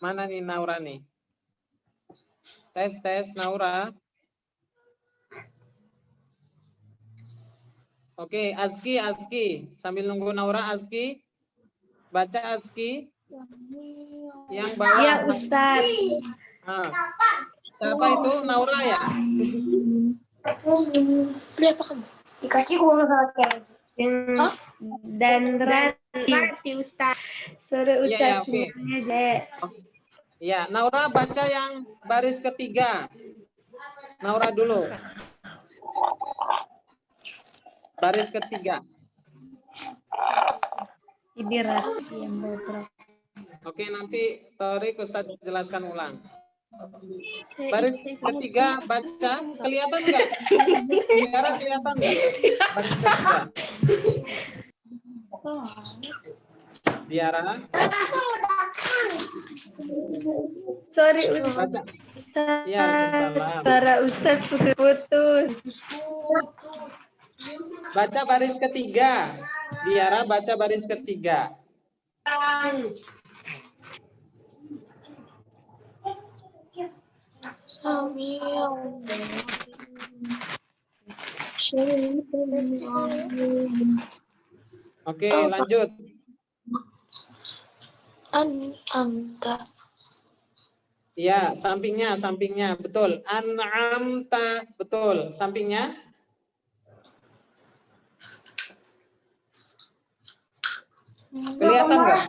Mana nih Naura nih? Tes Naura. Oke, Aski. Sambil nunggu Naura, Aski. Baca Aski. Yang bawah. Ya Ustaz. Nah, siapa itu? Naura ya? Dikasih uang sama Dan Rati Ustaz. Suruh Ustaz semuanya aja. Ya, Naura baca yang baris ketiga. Naura dulu. Baris ketiga. Ini Rati yang beberapa. Oke, nanti Torik Ustaz jelaskan ulang. Baris ketiga baca, kelihatan nggak? Tiara kelihatan nggak? Baris ketiga. Tiara. Sorry Baca. Ustaz. Ya, salam. Suara Ustaz putus-putus. Baca baris ketiga. Tiara baca baris ketiga. Oke, lanjut. Angka. Ya, sampingnya, betul. An'amta, betul. Sampingnya. Kelihatan nggak?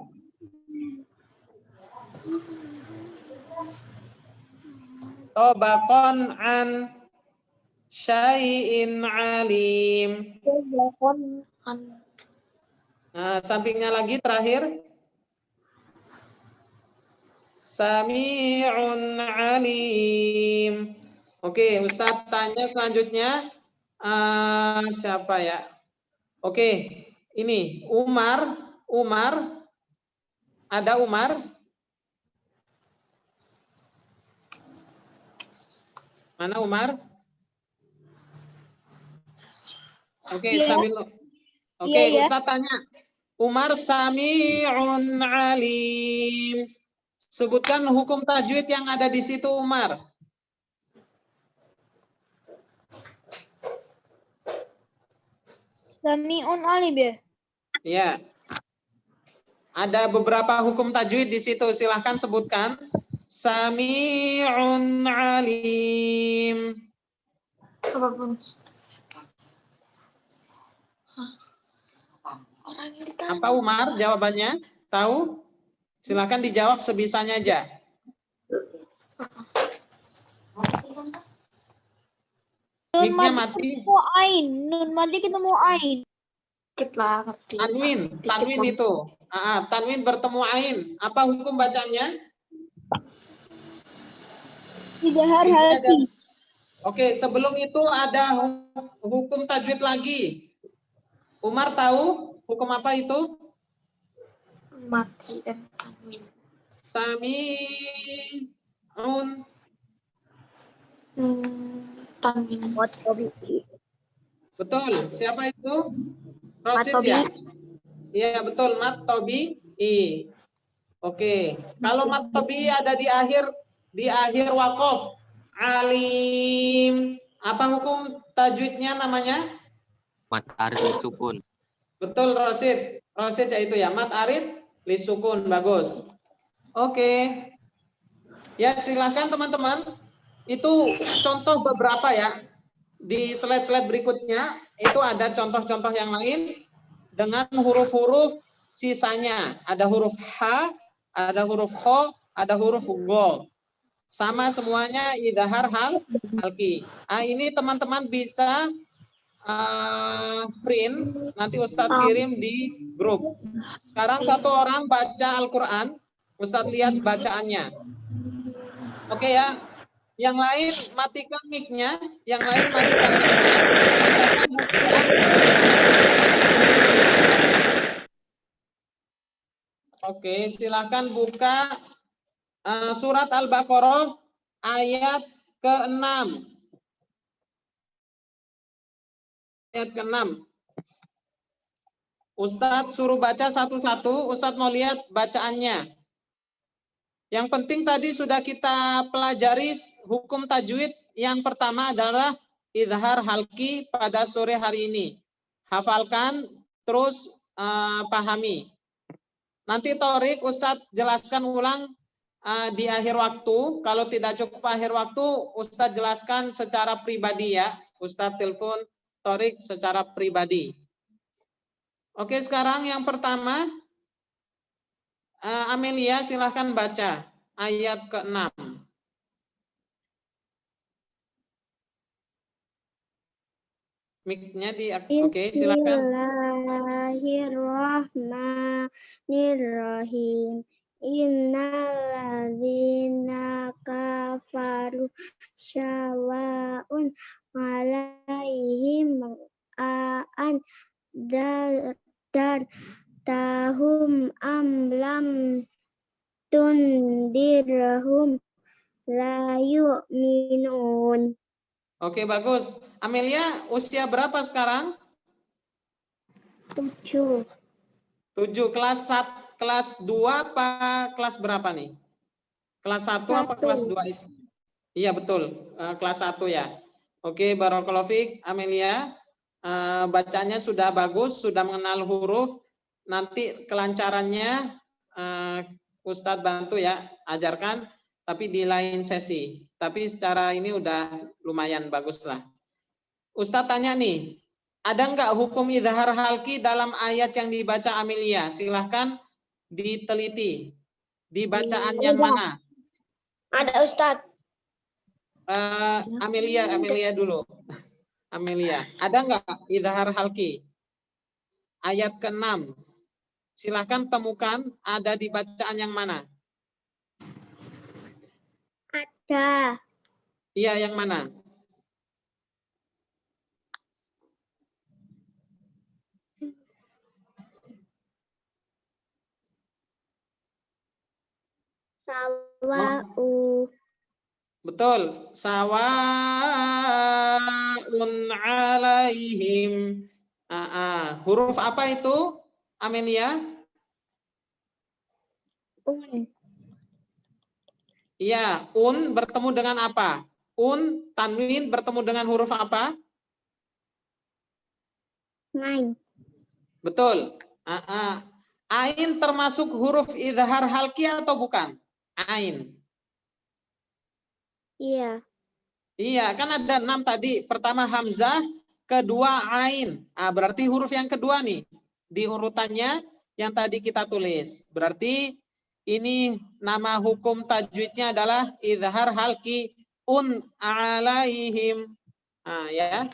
Tobakon an syai'in alim. Nah, sampingnya lagi terakhir. Sami'un alim. Oke, Ustadz tanya selanjutnya. Siapa ya? Oke, ini Umar. Ada Umar? Mana Umar? Oke, sambil. Oke, Ustadz tanya. Umar sami'un alim. Sebutkan hukum tajwid yang ada di situ, Umar. Sami'un alim ya? Ya. Ada beberapa hukum tajwid di situ. Silahkan sebutkan. Sami'un alim. Apa Umar jawabannya? Tahu? Silahkan dijawab sebisanya aja. Mic-nya mati. Nun mati ketemu ain. Tanwin itu. Tanwin bertemu ain. Apa hukum bacanya? Idhar halki. Oke, sebelum itu ada hukum tajwid lagi. Umar tahu hukum apa itu? Mati dan tanwin. Sami'un. Tanwin. Betul. Siapa itu? Rosid ya? Iya, betul. Mat Tobi'i. Oke. Kalau mat Tobi'i ada di akhir wakof. Alim. Apa hukum tajwidnya namanya? Mat arid sukun. Betul, Rosid. Rosid ya itu ya. Mat arid lisukun. Bagus. Oke. Ya, silahkan teman-teman. Itu contoh beberapa ya. Di slide-slide berikutnya itu ada contoh-contoh yang lain dengan huruf-huruf sisanya. Ada huruf H, ada huruf Kho, ada huruf Go. Sama semuanya idhar halki. Ini teman-teman bisa print, nanti Ustadz kirim di grup. Sekarang satu orang baca Al-Quran, Ustadz lihat bacaannya. Oke ya. Yang lain matikan mic-nya, Oke, silakan buka surat Al-Baqarah ayat ke-6. Ayat ke-6. Ustadz suruh baca satu-satu, Ustadz mau lihat bacaannya. Yang penting tadi sudah kita pelajari hukum tajwid. Yang pertama adalah izhar halki pada sore hari ini. Hafalkan, terus pahami. Nanti Torik Ustadz jelaskan ulang di akhir waktu. Kalau tidak cukup akhir waktu, Ustadz jelaskan secara pribadi ya. Ustadz telepon Torik secara pribadi. Oke, sekarang yang pertama, Amelia silahkan baca ayat ke-6. Mic-nya di oke, silakan. Bismillahirrahmanirrahim. Innalladzina kafaru syawa'un alaihim an tahum amlam tundirhum la yu'minun. Oke, bagus. Amelia, usia berapa sekarang? 7. 7. Kelas 2 apa kelas berapa nih? Kelas 1 apa kelas 2? Iya, betul. Kelas 1 ya. Oke, barakallahu fiik, Amelia. Bacanya sudah bagus, sudah mengenal huruf. Nanti kelancarannya Ustadz bantu ya, ajarkan, tapi di lain sesi. Tapi secara ini udah lumayan bagus lah. Ustadz tanya nih, ada nggak hukum izhar halki dalam ayat yang dibaca Amelia? Silahkan diteliti. Di bacaan yang mana? Ada Ustadz. Amelia dulu. Amelia, ada nggak izhar halki? Ayat ke-6. Silahkan temukan ada di bacaan yang mana? Ada. Iya, yang mana? Sawa'u. Betul. Sawa'un alaihim. Huruf apa itu, Amelia? Un. Iya, bertemu dengan apa? Tanwin bertemu dengan huruf apa? Ngain. Betul. Ain termasuk huruf izhar halki atau bukan? Ain. Iya. Iya, kan ada 6 tadi. Pertama hamzah, kedua ain. Berarti huruf yang kedua nih. Di urutannya yang tadi kita tulis. Berarti ini nama hukum tajwidnya adalah izhar halki alaihim. Ya.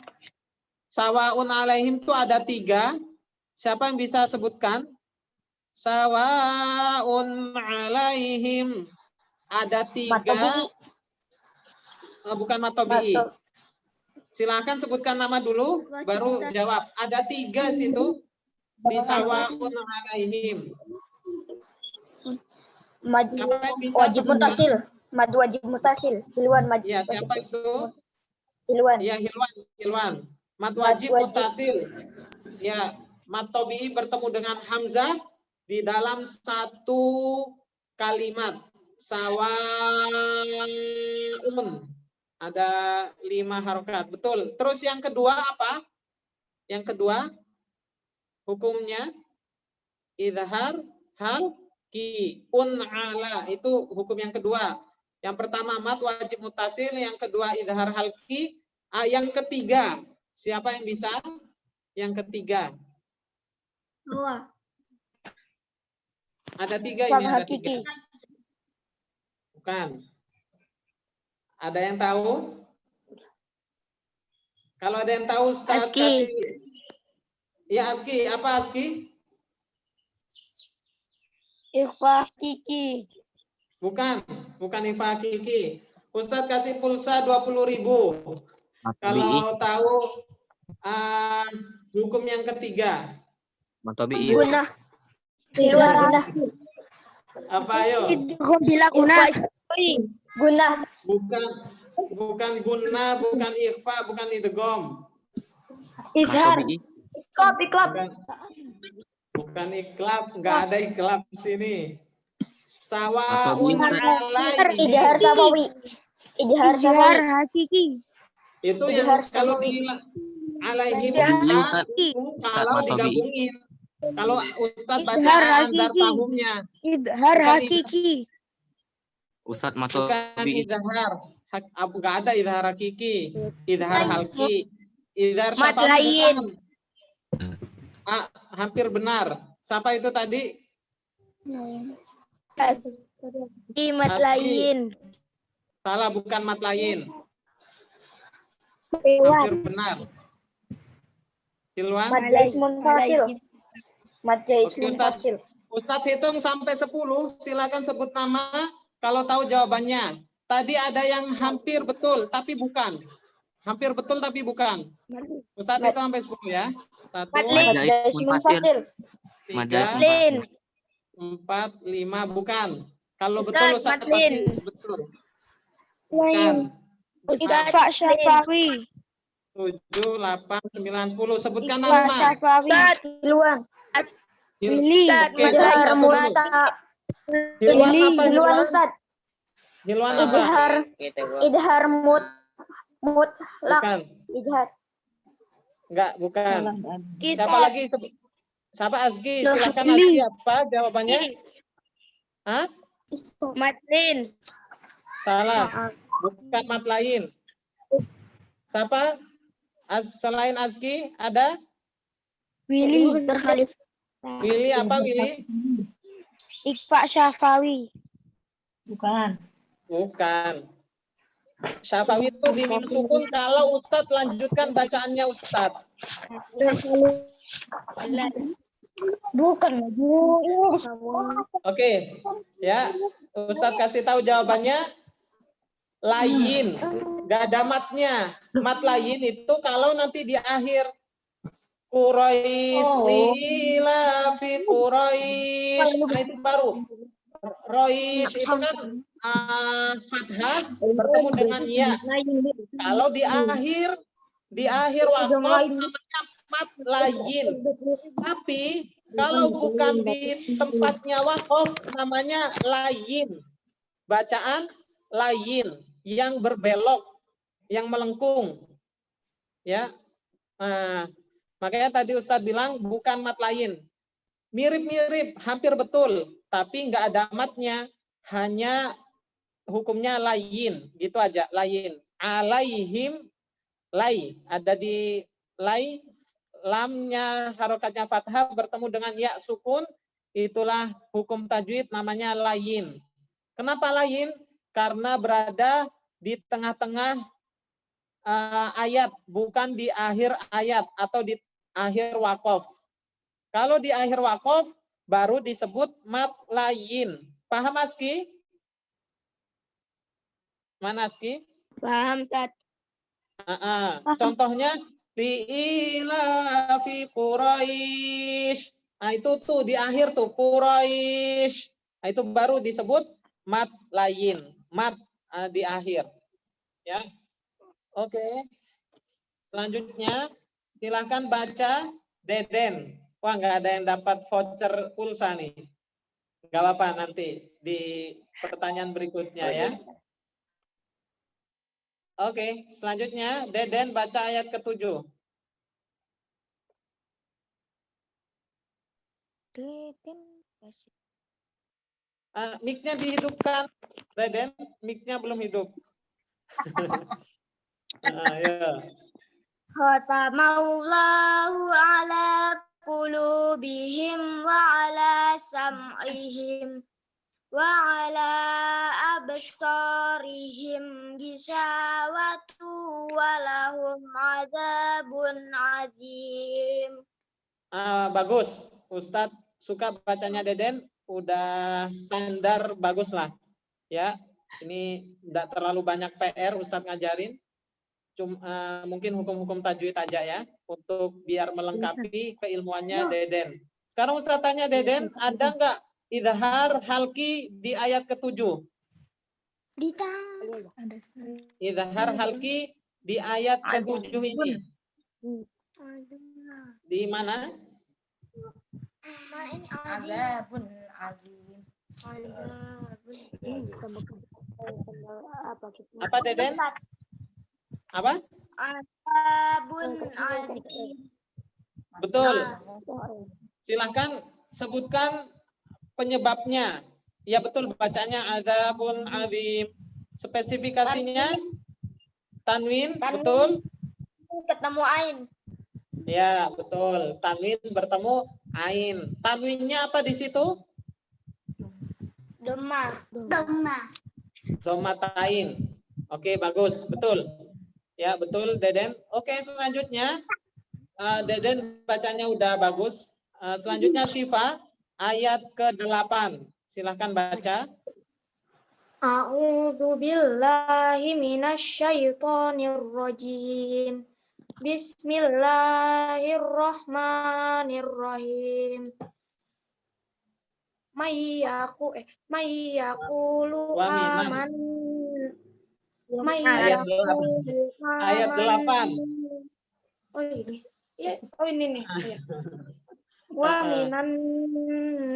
Sawaun alaihim itu ada 3. Siapa yang bisa sebutkan? Sawaun alaihim. Ada 3. Bukan matobi'i. Silakan sebutkan nama dulu, baru jawab. Ada 3 situ. Di sawaun alaihim. Wajib mutasil. Mad wajib mutasil. Hilwan mad. Ya, siapa itu? Hilwan. Ya, Hilwan. Mad wajib mutasil. Ya, mad tabi'i bertemu dengan hamzah di dalam satu kalimat. Sawaun. Ada 5 harokat. Betul. Terus yang kedua apa? Yang kedua hukumnya izhar halki ala, itu hukum yang kedua. Yang pertama mad wajib mutasil, yang kedua izhar halki. Yang ketiga, siapa yang bisa? Yang ketiga. Ada 3 ini, ada 3. Bukan. Ada yang tahu? Kalau ada yang tahu, Ustaz kasih. Ya, Aski. Apa Aski? Ikhfa Kiki. Bukan Ifa Kiki. Ustaz kasih pulsa 20.000. Kalau tahu hukum yang ketiga. Matobi'i. Gunah. Apa ayo? Gunah. Gunah. Bukan guna, bukan ikhfa, bukan idgham. Izhar. Matobi'i. Iklab. Bukan iklab, nggak ada iklab di sini. Atau Sawaun alaihim. Idhar sawawi. Idhar sawawi. hakiki. Itu yang Idhar kalau sawawi. di alaihim Iya, A, Ustaz. itu kalau Mas Tobi. digabungin. Kalau Ustaz baca Idhar andar hakiki. tahumnya. Idhar Bukan hakiki. Ustaz Bukan Matobi. idhar. Nggak ada idhar hakiki. Idhar halki. Idhar Mat syafawi lain. bukan. Hampir benar. Siapa itu tadi? Imat Asli. lain. Salah, bukan mat lain. Hilwan. Hampir benar. Hilwan. Mad jais munfasil. Mad jais Oke, Ustaz. munfasil. Ustadz hitung sampai 10. Silakan sebut nama kalau tahu jawabannya. Tadi ada yang hampir betul tapi bukan. Hampir betul tapi bukan. Ustadz itu sampai 10 ya. 1, Mad Jais jais munfasil. 3, Lin. 4, 5 bukan. Kalau Ustadz, betul Ustadz Madlin. pasti betul. Bukan. Ustaz Syafawi. 7, 8, 9, 10. Sebutkan Ustaz nama. Syafawi. Hilwan. Willy. Oke, Idhar satu dulu. muta. Hilwan apa? Hilwan Ustaz. Hilwan apa? Idhar. Kita Idhar mutlak. Bukan. Idhar. Enggak, bukan. Siapa Ustaz. lagi? Siapa Azgi? Silakan Azgi, apa jawabannya? Hah? Madlin. Salah. Bukan mat lain. Siapa? Selain Azgi ada? Willy. Willy apa Willy? Ikfa Syafawi. Bukan. Syafawi itu dimintukun kalau Ustadz lanjutkan bacaannya Ustadz. Bukan. Oke, ya. Ustadz kasih tahu jawabannya. Lain. Gak ada matnya. Mat lain itu kalau nanti di akhir. Quraisy lila fi Quraisy. Nah, itu baru. Roish itu kan fathah bertemu dengan ya. Kalau di akhir waqaf namanya mat lain. Tapi kalau bukan di tempatnya waqaf namanya lain. Bacaan lain yang berbelok, yang melengkung. Ya. Nah, makanya tadi Ustadz bilang bukan mat lain. Mirip-mirip, hampir betul, tapi nggak ada matnya, hanya hukumnya lain, gitu aja, lain. Alaihim, lai, ada di lai, lamnya harokatnya fathah bertemu dengan ya sukun, itulah hukum tajwid namanya lain. Kenapa lain? Karena berada di tengah-tengah ayat, bukan di akhir ayat atau di akhir waqaf. Kalau di akhir waqaf baru disebut mat lain. Paham Aski? Mana Aski? Paham, Ustaz. Contohnya liila fi Quraisy. Nah, itu tuh di akhir tuh Quraisy. Nah, itu baru disebut mat lain. Mat di akhir. Ya. Oke. Selanjutnya silakan baca Deden. Wah, nggak ada yang dapat voucher pulsa nih. Nggak apa-apa, nanti di pertanyaan berikutnya ya. Oke, selanjutnya Deden baca ayat ke-7. Mic-nya dihidupkan, Deden. Mic-nya belum hidup. Ya. Khatamallahu ala qulubihim wa ala sam'ihim wa ala absarihim gisawatu wa lahum adzabun adzim. Bagus, Ustadz suka bacanya Deden, udah standar bagus lah. Ya, ini tidak terlalu banyak PR Ustadz ngajarin. Mungkin hukum-hukum tajwid aja ya, untuk biar melengkapi keilmuannya Deden. Sekarang Ustaz tanya Deden, ada nggak idhar halki di ayat ke-7? Idhar halki di ayat ke-7 ini. Di mana? Azabun azim. Apa Deden? Apa? Azabun azim. Betul. Silahkan sebutkan penyebabnya. Ya betul, bacanya azabun azim. Spesifikasinya tanwin, betul? Ketemu ain. Ya, betul. Tanwin bertemu ain. Tanwinnya apa di situ? Domah. Domatain. Oke, bagus. Betul. Ya, betul, Deden. Oke, selanjutnya. Deden bacanya udah bagus. Selanjutnya Syifa, ayat ke-8. Silahkan baca. A'udzu billahi minasyaitonir rajim. Bismillahirrahmanirrahim. Mayyaqulu aman. Ayat 8. Oh ini. Ya, oh ini nih. Ya. Wa minan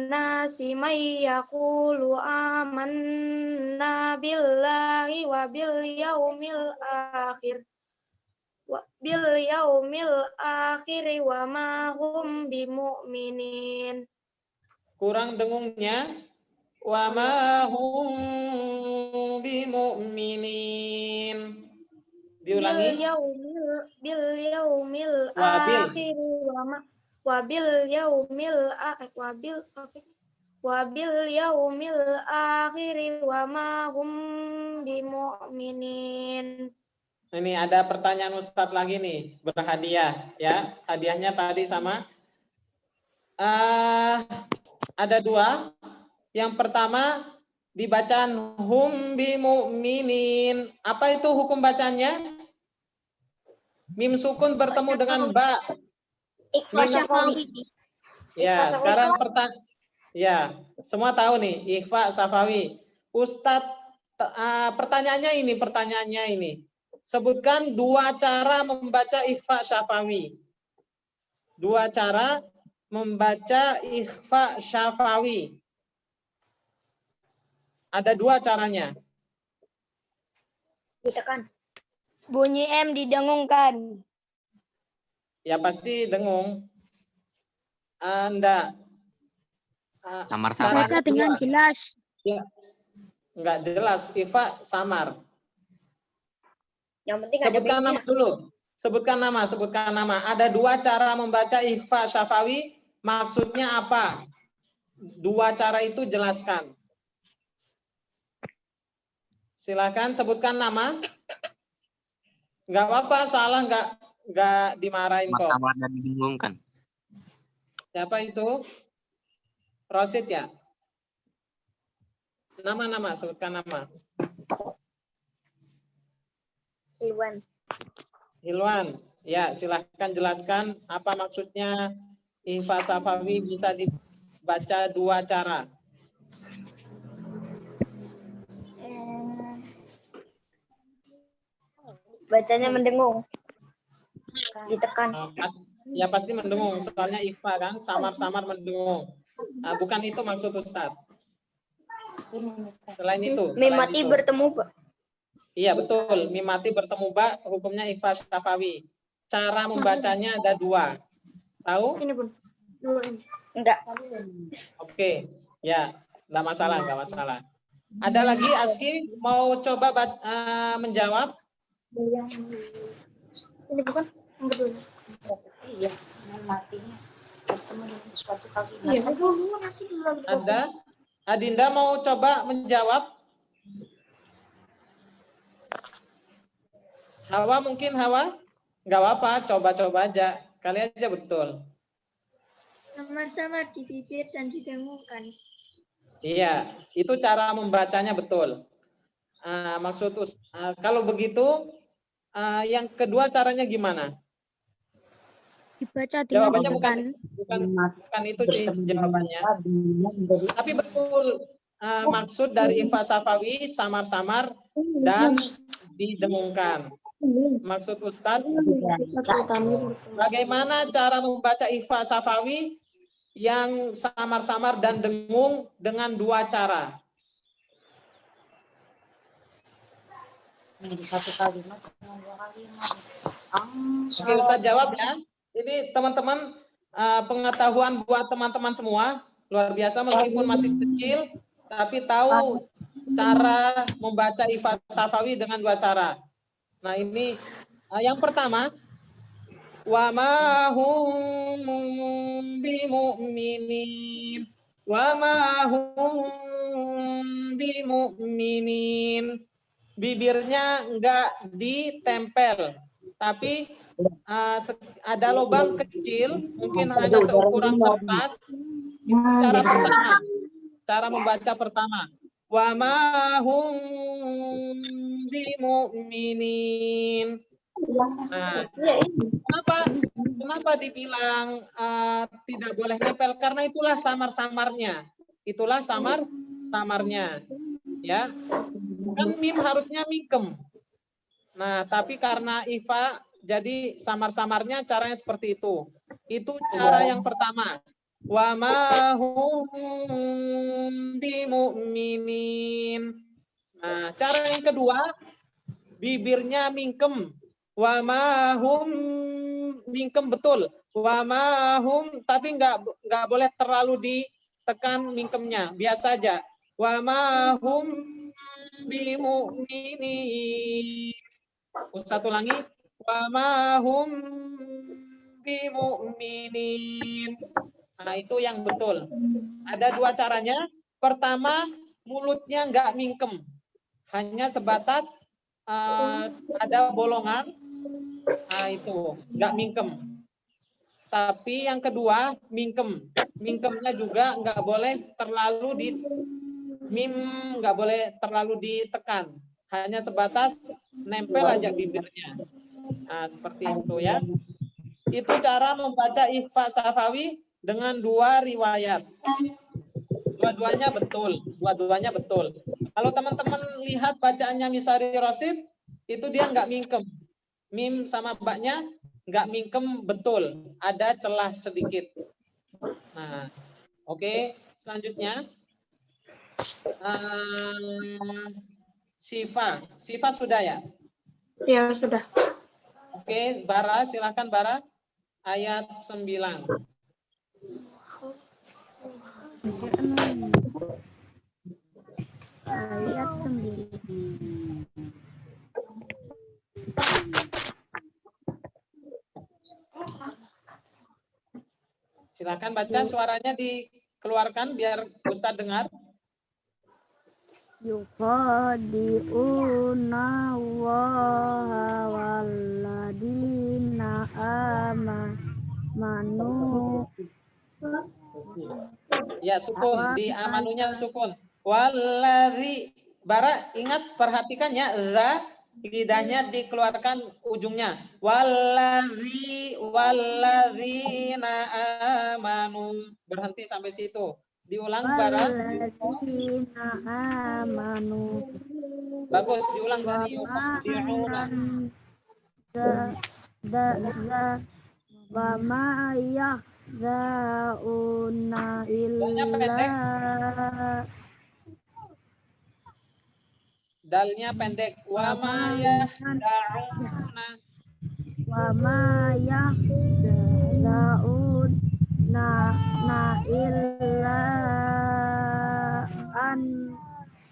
nasi mayyaqulu amanna billahi wa bil yaumil akhir. Wa ma hum bimu'minin. Kurang dengungnya. Wa ma hum bimu'minin. Diulangi. Bil yaumil Wabil. akhir wa bil yaumil akhir wa ma hum bimu'minin. Ini ada pertanyaan Ustadz lagi nih, berhadiah ya. Hadiahnya tadi sama. Ada 2. Yang pertama dibacaan hum bimu'minin. Apa itu hukum bacanya? Mim sukun bertemu dengan ba. Ikhfa Syafawi. Ya, sekarang ya, semua tahu nih, ikhfa Safawi. Ustadz, pertanyaannya ini. Sebutkan 2 cara membaca ikhfa Syafawi. 2 cara membaca ikhfa Syafawi. Ada 2 caranya. Ditekan. Bunyi M didengungkan. Ya pasti dengung. Enggak. Samar-samar. Baca dengan jelas. Ya. Enggak jelas, ikhfa samar. Yang penting Sebutkan nama dulu. Sebutkan nama. Ada 2 cara membaca ikhfa Syafawi. Maksudnya apa? 2 cara itu jelaskan. Silakan sebutkan nama. Enggak apa-apa, salah enggak dimarahin kok. Samar dan dibingungkan. Siapa itu? Rosid ya? Nama, sebutkan nama. Hilwan. Ya, silahkan jelaskan apa maksudnya ikhfa Syafawi bisa dibaca 2 cara. bacanya mendengung. Ditekan. Ya pasti mendengung, soalnya ikhfa kan, samar-samar mendengung. Bukan itu maksud Ustadz. Selain itu. Mimati bertemu Pak. Iya betul, mimati bertemu ba, hukumnya ikhfa Syafawi. Cara membacanya ada 2. Tahu? Ini Bun. 2 ini. Enggak. Oke, ya, enggak masalah. Ada lagi Aski mau coba menjawab? Ini bukan yang kedua. Iya, matinya bertemu dengan suatu kali. Iya, dulu nanti dulu. Ada? Adinda mau coba menjawab? Hawa mungkin Hawa? Enggak apa-apa, coba-coba aja. Kali aja betul. Samar-samar di bibir dan didengungkan. Iya, itu cara membacanya betul. Kalau begitu, yang kedua caranya gimana? Dibaca dengan Jawabannya ditekan. bukan itu sih jawabannya. Tapi betul, maksud dari ikhfa Syafawi samar-samar dan didengungkan. Maksud Ustadz, bagaimana cara membaca ikhfa Syafawi? yang samar-samar dan dengung dengan dua cara. Jadi satu kalimat dengan dua kalimat. Oke, Ustaz jawab ya. Ini teman-teman pengetahuan buat teman-teman semua luar biasa meskipun masih kecil, tapi tahu cara membaca Ifat Safawi dengan dua cara. Nah ini yang pertama, wa ma hum bimu'minin, wa ma hum bimu'minin. Bibirnya enggak ditempel, tapi ada lubang kecil, mungkin hanya seukuran kertas. Itu cara pertama, cara membaca pertama. Wa ma hum bimu'minin. Nah, kenapa dibilang tidak boleh nempel? Karena itulah samar-samarnya. Itulah samar-samarnya. Ya. Kan mim harusnya mikem. Nah, tapi karena ifa jadi samar-samarnya caranya seperti itu. Itu cara yang pertama. Wa ma hum bimu'minin. Nah, cara yang kedua, bibirnya mingkem. Wa ma hum mingkem betul. Wa ma hum, tapi nggak boleh terlalu ditekan mingkemnya. Biasa aja. Wa ma hum bimu'minin. Ustaz ulangi. Wa ma hum bimu'minin. Nah, itu yang betul. Ada dua caranya. Pertama, mulutnya nggak mingkem. Hanya sebatas ada bolongan. Nah, itu nggak mingkem. Tapi yang kedua, mingkem. Mingkemnya juga nggak boleh terlalu nggak boleh terlalu ditekan. Hanya sebatas nempel aja bibirnya. Nah, seperti itu ya. Itu cara membaca Ifat Safawi dengan dua riwayat. Dua-duanya betul. Dua-duanya betul. Kalau teman-teman lihat bacaannya Misari Rasid, itu dia nggak mingkem. Mim sama baknya nggak mingkem betul. Ada celah sedikit. Nah, oke. Selanjutnya. Sifa sudah ya? Ya, sudah. Oke, Bara, silakan Bara. Ayat 9. Ayat 9. Silakan baca, suaranya dikeluarkan biar Ustadz dengar. Yukhadi'una Allaha walladina amanu. Ya, sukun. Di amanunya sukun. Walladzi. Bara, ingat perhatikan ya. Za, lidahnya dikeluarkan ujungnya. Walladzina amanu. Berhenti sampai situ. Diulang, Bara. Walladzina amanu. Bagus, diulang dari wa ma yahzauna illa. Dalnya pendek. Wa ma yahdauna. Wa ma yahzauna illa an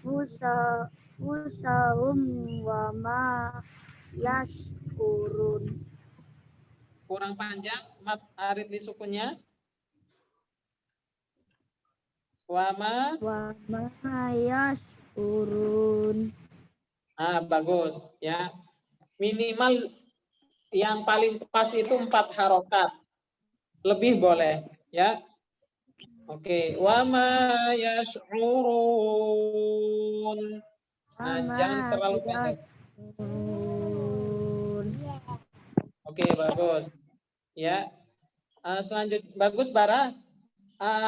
usahum wa ma yashkurun. Kurang panjang, mat arid di sukunnya. Wa ma yashkurun. Bagus ya. Minimal yang paling pas itu 4 harokat. Lebih boleh ya. Oke, wa ma yash'urun. Nah, jangan terlalu pendek. Oke, bagus. Ya. Selanjutnya bagus Bara.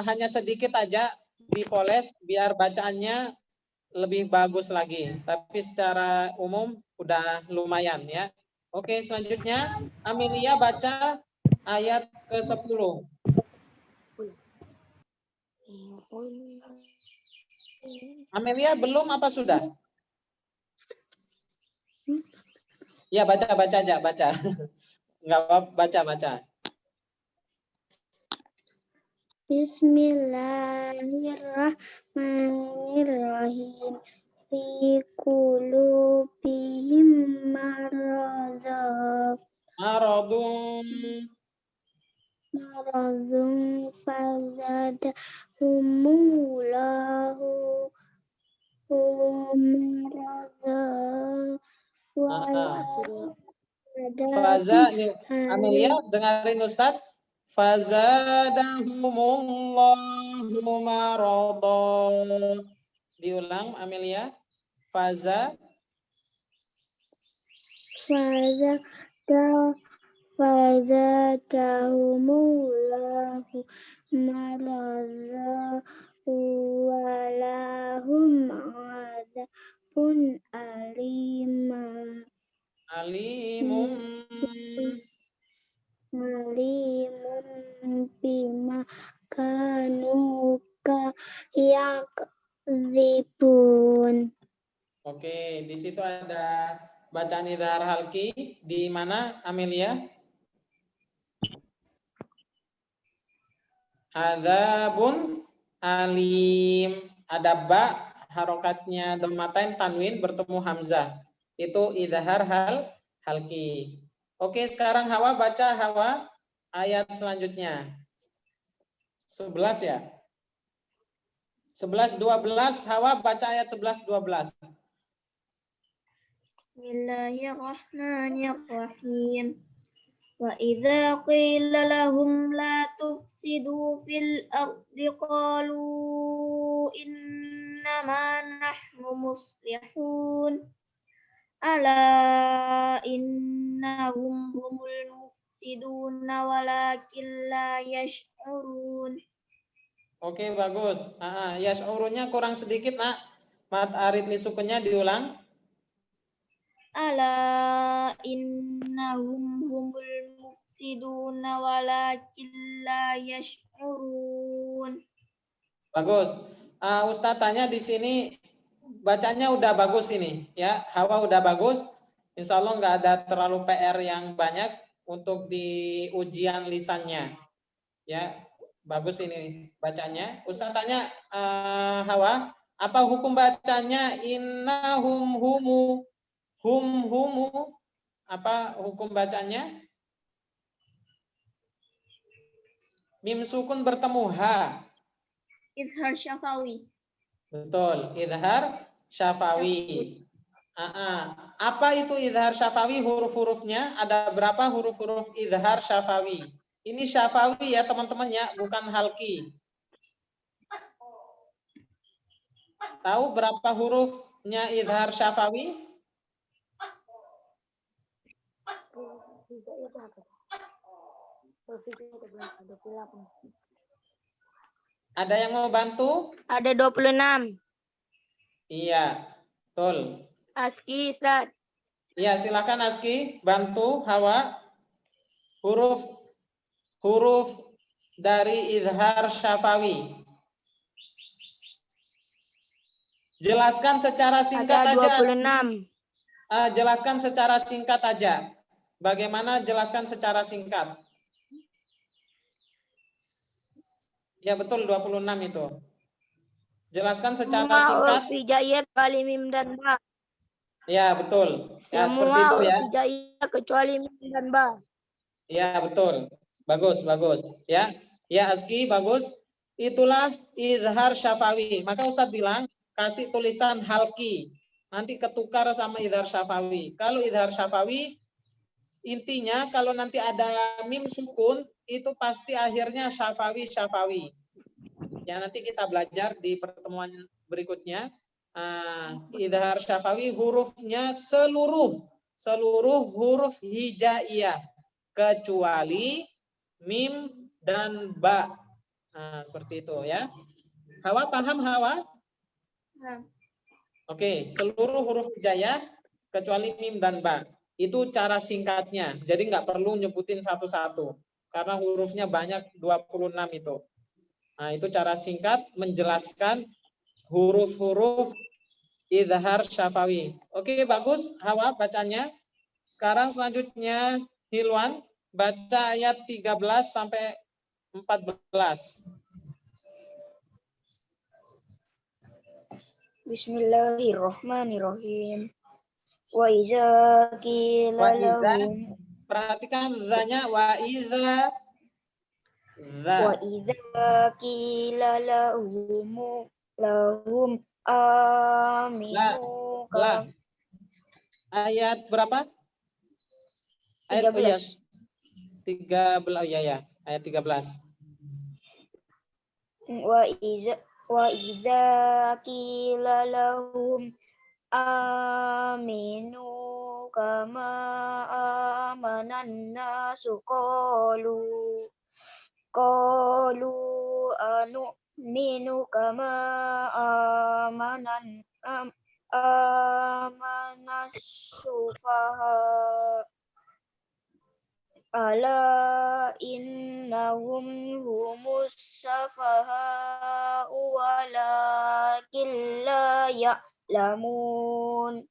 Hanya sedikit aja dipoles biar bacaannya lebih bagus lagi. Tapi secara umum udah lumayan ya. Oke, selanjutnya Amelia baca ayat ke-10. Amelia belum apa sudah? Ya, baca aja, baca. Enggak apa, baca. Bismillahirrahmanirrahim. Fi qulubihim maradun fazadahumullahu maradan Faza, Amelia, dengarin Ustaz. Fazadahumullahu maradun. Diulang, Amelia. fazadahumullahu maradun walahum adzabun alimun bima kanu yakzibun. Oke, di situ ada bacaan idhar halki. Di mana, Amelia? Adzabun alim. Ada ba, harokatnya dhammatain tanwin bertemu hamzah. Itu idhar halki. Oke, sekarang Hawa baca, Hawa, ayat selanjutnya. 11 ya? 11-12, Hawa baca ayat 11-12. Bismillahirrahmanirrahim. Wa idza qila lahum la tufsidu fil ardi qalu innama nahnu muslihun. Ala innahum humul mufsiduna walakin la yash'urun. Oke, bagus. Yash'urunnya kurang sedikit, Nak. Mat arid lisukunnya diulang. Ala innahum humul mufsiduna walakin la yash'urun. Bagus. Ustaz tanya di sini, bacanya udah bagus ini, ya. Hawa udah bagus. Insya Allah nggak ada terlalu PR yang banyak untuk di ujian lisannya, ya. Bagus ini bacanya. Ustaz tanya, Hawa, apa hukum bacanya? Innahum humu. Humu. Apa hukum bacanya? Mim sukun bertemu ha. Idhar syafawi. Betul, idhar syafawi. Apa itu idhar syafawi? Huruf-hurufnya ada berapa huruf-huruf idhar syafawi? Ini syafawi ya teman-teman ya, bukan halki. Tahu berapa hurufnya idhar syafawi? Ada yang mau bantu? Ada 26. Iya, betul. Aski, Ustaz. Iya, silakan Aski, bantu Hawa. Huruf dari idhar syafawi. Jelaskan secara singkat Ada aja. 26. Jelaskan secara singkat aja. Bagaimana jelaskan secara singkat? Ya betul 26 itu. Jelaskan secara singkat. Semua hijaiyah kecuali mim dan ba. Ya betul. Ya, seperti Semua itu ya. hijaiyah kecuali mim dan ba. Ya betul. Bagus. Ya. Ya Aski bagus. Itulah idhar syafawi. Maka Ustadz bilang kasih tulisan halki. Nanti ketukar sama idhar syafawi. Kalau idhar syafawi intinya kalau nanti ada mim sukun itu pasti akhirnya syafawi. Ya nanti kita belajar di pertemuan berikutnya. Idhar syafawi hurufnya seluruh huruf hijaiyah kecuali mim dan ba. Seperti itu ya. Hawa paham Hawa? Oke, seluruh huruf hijaiyah kecuali mim dan ba. Itu cara singkatnya. Jadi nggak perlu nyebutin satu-satu. Karena hurufnya banyak 26 itu. Nah, itu cara singkat menjelaskan huruf-huruf idhar syafawi. Oke, bagus Hawa bacanya. Sekarang selanjutnya Hilwan baca ayat 13 sampai 14. Bismillahirrahmanirrahim. Wa iza qila lahum Perhatikan zanya wa iza. wa iza qila lahum aminu Lah. Ayat berapa? Ayat 13. Oh ya, ayat 13. wa iza qila lahum aminu kama amanan nasu qalu anu'minu kama amanas sufaha ala innahum humus safaha walakin la ya'lamun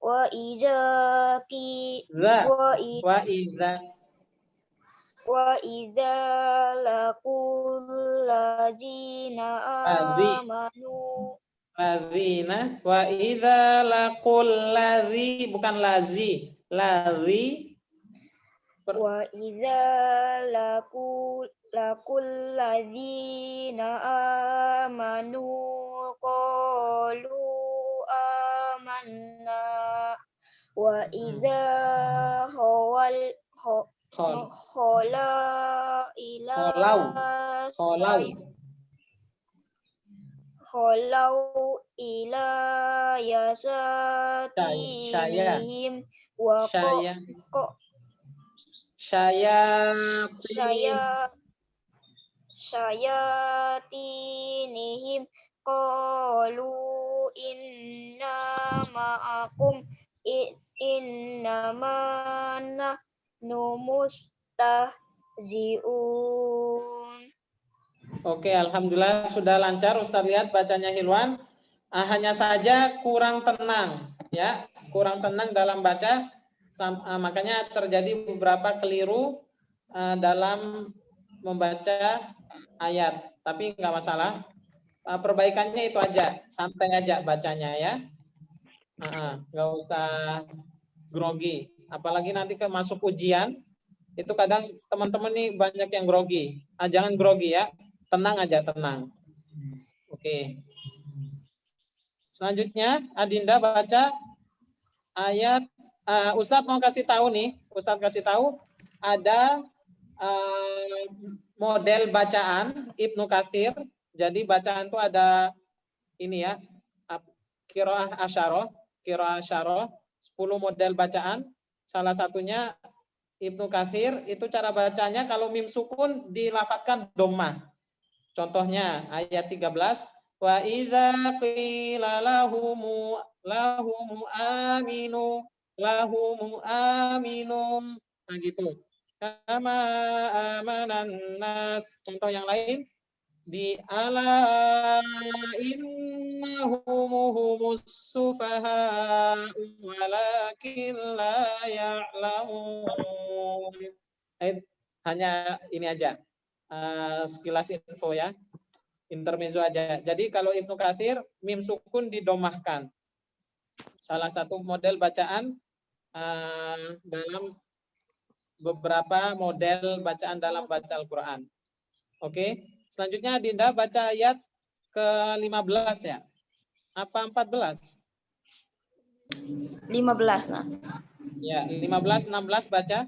wa iza laqul ladzina amanu Ladzina wa idza laqul ladzi bukan lazi. Ladzi wa idza laqul ladzina amanu qalu amanna wa idza khala ila kholau ila yasatinihim wa syayatinihim qalu inna ma'akum innama nahnu mustahzi'un. Oke, alhamdulillah sudah lancar. Ustaz lihat bacanya Hilwan. Hanya saja kurang tenang, ya, kurang tenang dalam baca. Makanya terjadi beberapa keliru dalam membaca ayat. Tapi nggak masalah. Perbaikannya itu aja, santai aja bacanya ya. Nggak usah grogi. Apalagi nanti ke masuk ujian, itu kadang teman-teman nih banyak yang grogi. Jangan grogi ya. Tenang aja, tenang. Oke. Selanjutnya, Adinda baca ayat. Ustadz mau kasih tahu nih. Ustadz kasih tahu ada model bacaan Ibnu Katsir. Jadi bacaan itu ada ini ya. Qiraah asyarah, 10 model bacaan. Salah satunya Ibnu Katsir itu cara bacanya kalau mim sukun dilafadzkan dhammah. Contohnya ayat 13, wa idza qila lahum aminu. Nah gitu. Kama amanan nas. Contoh yang lain di ala innahum humus sufaha walakin la ya'lamun. Hanya ini aja. Sekilas info ya, intermezzo aja. Jadi kalau Ibnu Katsir mim sukun didomahkan. Salah satu model bacaan dalam beberapa model bacaan dalam baca Al-Quran. Oke, selanjutnya Dinda baca ayat ke-15 ya. Apa 14? 15 nah. Ya, 15 16 baca.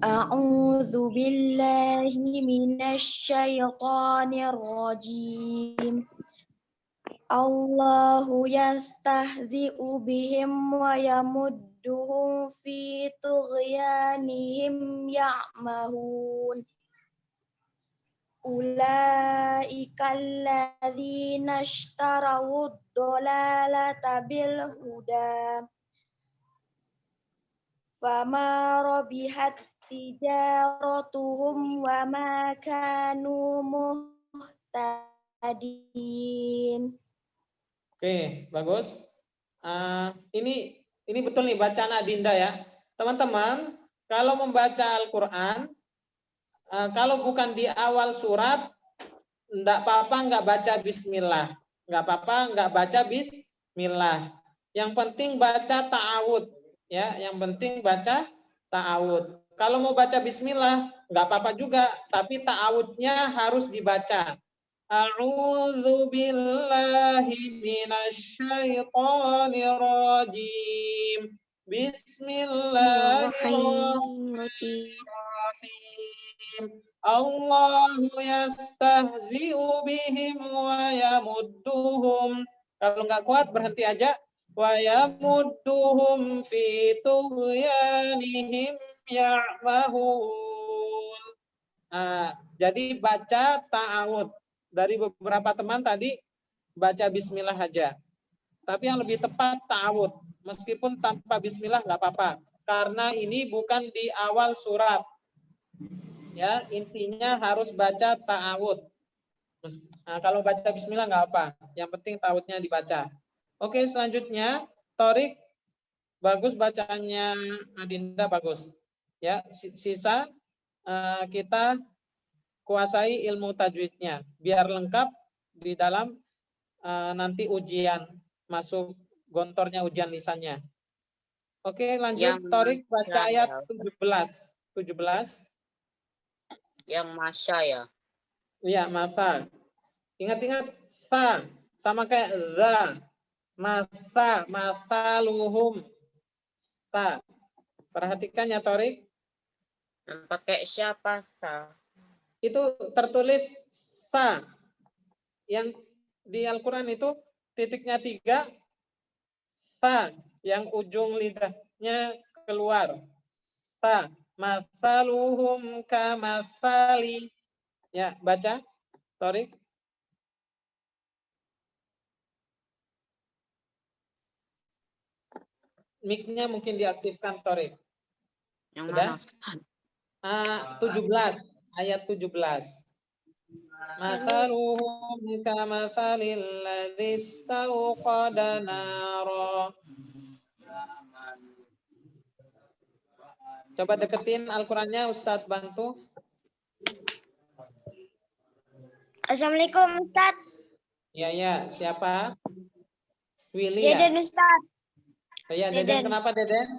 A'udzu billahi minasyaitonir rajim. Allahu yastahzi'u bihim wa yamudduhum fi tughyanihim ya'mahun. Ulaika alladzina ishtaraw ad-dhalalata bil huda fama rabihat tijaratuhum wa ma kanu muhtadin. Oke, bagus. Ini betul nih bacaan Adinda ya. Teman-teman, kalau membaca Al-Quran, kalau bukan di awal surat, enggak apa-apa enggak baca bismillah. Enggak apa-apa enggak baca bismillah. Yang penting baca ta'awud. Ya, yang penting baca ta'awud. Kalau mau baca bismillah, enggak apa-apa juga, tapi ta'awudnya harus dibaca. A'udzu billahi minasyaitonir rajim. Bismillahirrahmanirrahim. Allahu yastahzi'u bihim wa yamudduhum. Kalau nggak kuat berhenti aja. Wa yamudduhum fi tughyanihim ya'mahun. Jadi baca ta'awud. Dari beberapa teman tadi baca bismillah aja. Tapi yang lebih tepat ta'awud. Meskipun tanpa bismillah nggak apa-apa. Karena ini bukan di awal surat. Ya, intinya harus baca ta'awud. Kalau baca bismillah nggak apa. Yang penting ta'awudnya dibaca. Oke, selanjutnya Torik bagus bacaannya Adinda bagus. Ya, sisa kita kuasai ilmu tajwidnya biar lengkap di dalam nanti ujian masuk gontornya ujian lisannya. Oke, lanjut Torik baca ayat 17. Yang masya ya. Iya, masa. Ingat-ingat sa sama kayak za. Masa, masaluhum. Sa. Perhatikan ya Torik. Pakai siapa sa? Itu tertulis sa. Yang di Al-Quran itu titiknya 3. Sa. Yang ujung lidahnya keluar. Sa. Masaluhum kamasali. Ya, baca. Torik. Mic-nya mungkin diaktifkan, Torik. Yang Sudah? mana? 17. Ayat 17. Mathaluhum kamathalil ladzi istawqada nara. Coba deketin Al-Qur'annya, Ustadz bantu. Assalamualaikum Ustaz. Ya, siapa? Willy ya? Deden Ustaz. Ya, Deden. Kenapa Deden?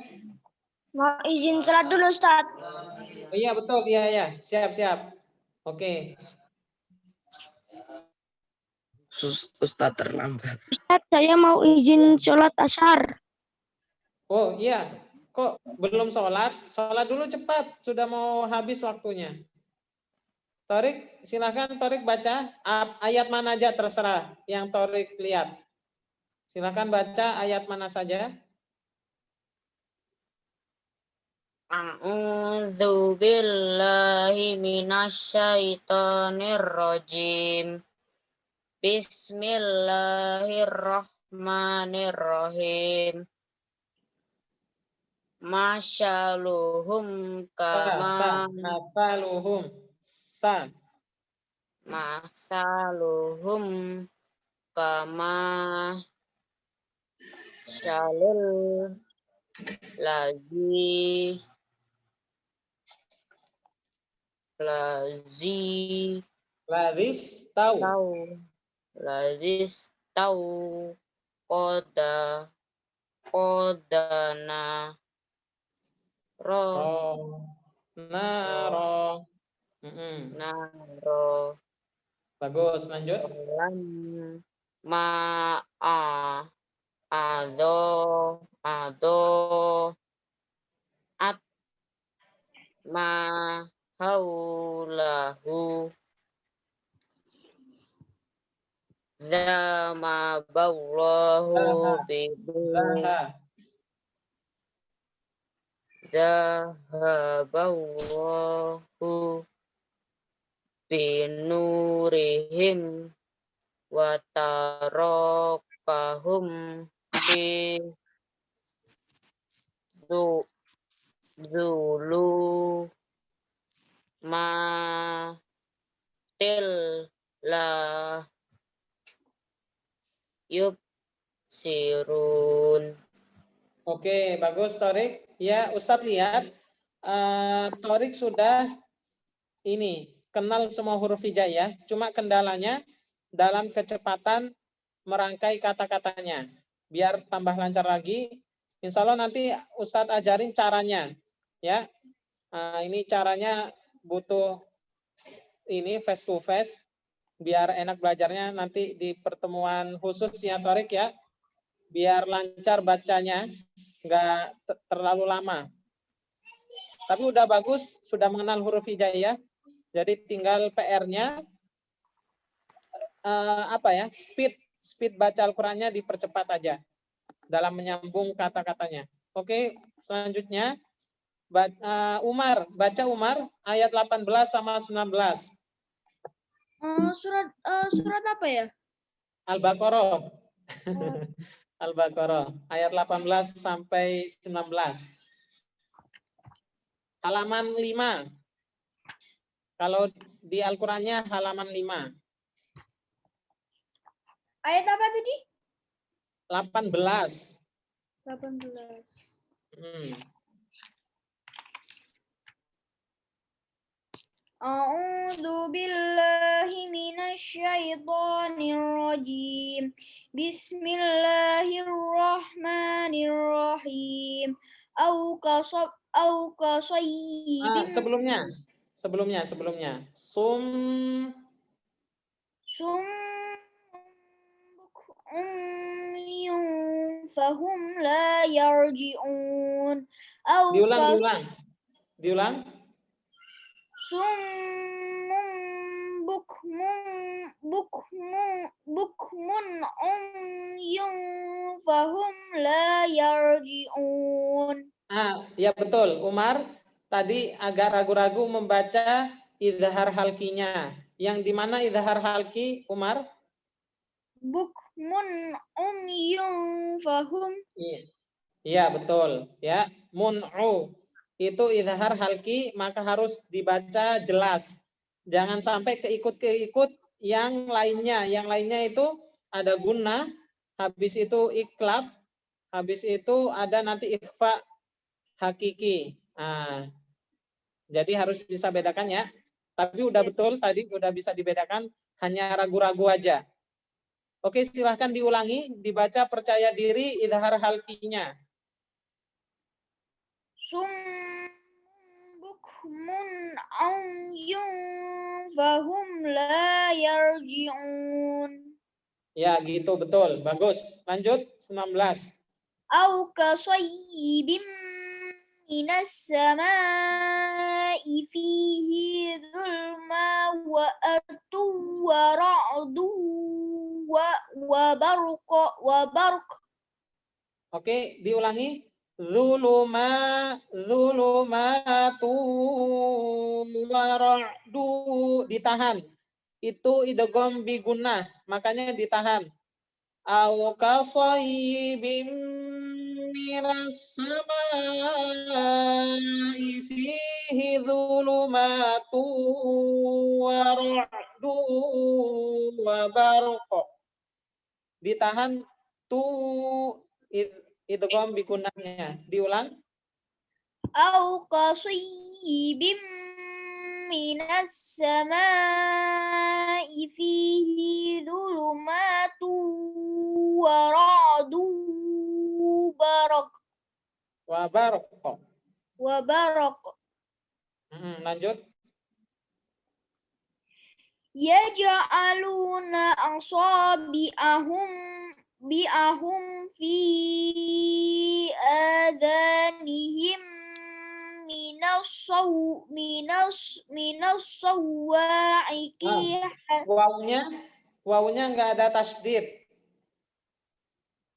Mau izin sholat dulu Ustaz. Oh, iya betul, iya. Siap. Oke. Ustaz terlambat. Ustaz, saya mau izin sholat asar. Oh iya, kok belum sholat? Sholat dulu cepat, sudah mau habis waktunya. Torik, silakan Torik baca ayat mana aja terserah yang Torik lihat. Silakan baca ayat mana saja. A'udzu billahi minasyaitonir rajim. Bismillahirrahmanirrahim. Masyaluhum kama Masaluhum. Masaluhum kama syalul Lazi tahu kodana naro. Bagus, lanjut. Ma haulahu zama ballahu zahaballahu binurihim wa tarakahum fi Oke, bagus Torik. Ya, Ustadz lihat Torik sudah ini kenal semua huruf hijaiyah. Cuma kendalanya dalam kecepatan merangkai kata-katanya. Biar tambah lancar lagi. Insya Allah nanti Ustadz ajarin caranya. Ya, ini caranya butuh ini face to face. Biar enak belajarnya nanti di pertemuan khusus ya Torik ya. Biar lancar bacanya, nggak terlalu lama. Tapi udah bagus, sudah mengenal huruf hijaiyah. Jadi tinggal PR-nya speed baca Al-Qur'annya dipercepat aja dalam menyambung kata-katanya. Oke, selanjutnya Umar, baca Umar ayat 18 sama 19. Surat apa ya? Al-Baqarah. Al-Baqarah ayat 18 sampai 19. Halaman 5. Kalau di Al-Qur'annya halaman 5. Ayat apa tadi? 18. 18. A'udzu billahi minasyaitonir rajim. Bismillahirrahmanirrahim. Au kasayyibin. Sebelumnya. Sum fahum la yarji'un. Diulang. Summun bukmun umyun fahum la yarji'un. Ya betul. Umar tadi agak ragu-ragu membaca idhar halkinya. Yang di mana idhar halki, Umar? Bukmun umyun fahum. Iya, betul. Ya, mun'u. Itu idhar halki, maka harus dibaca jelas. Jangan sampai keikut yang lainnya. Yang lainnya itu ada gunnah, habis itu iklab, habis itu ada nanti ikhfa hakiki. Jadi harus bisa bedakan ya. Tapi udah betul tadi, udah bisa dibedakan, hanya ragu-ragu aja. Oke, silahkan diulangi, dibaca percaya diri idhar halkinya. Bukmun umyun fahum la yarji'un. Ya, gitu betul. Bagus. Lanjut 19. Au kasayyibin minas samaa'i fihi dhulma wa atu wa ra'du wa barq. Oke, diulangi. Zulumatu wa ra'du, ditahan. Itu idgham bi gunnah, makanya ditahan. Aw kasayyibin minas samaa'i fihi zulumatu wa ra'du wa barq. Ditahan tu idgham bi gunnahnya. Diulang. Au kasayyibin minas samaa'i fihi dhulumatu wa ra'du wa barq. Lanjut. Yaj'aluna bi'ahum fi adanihim minas sawwa'iki. Wawunya nggak ada tasdid.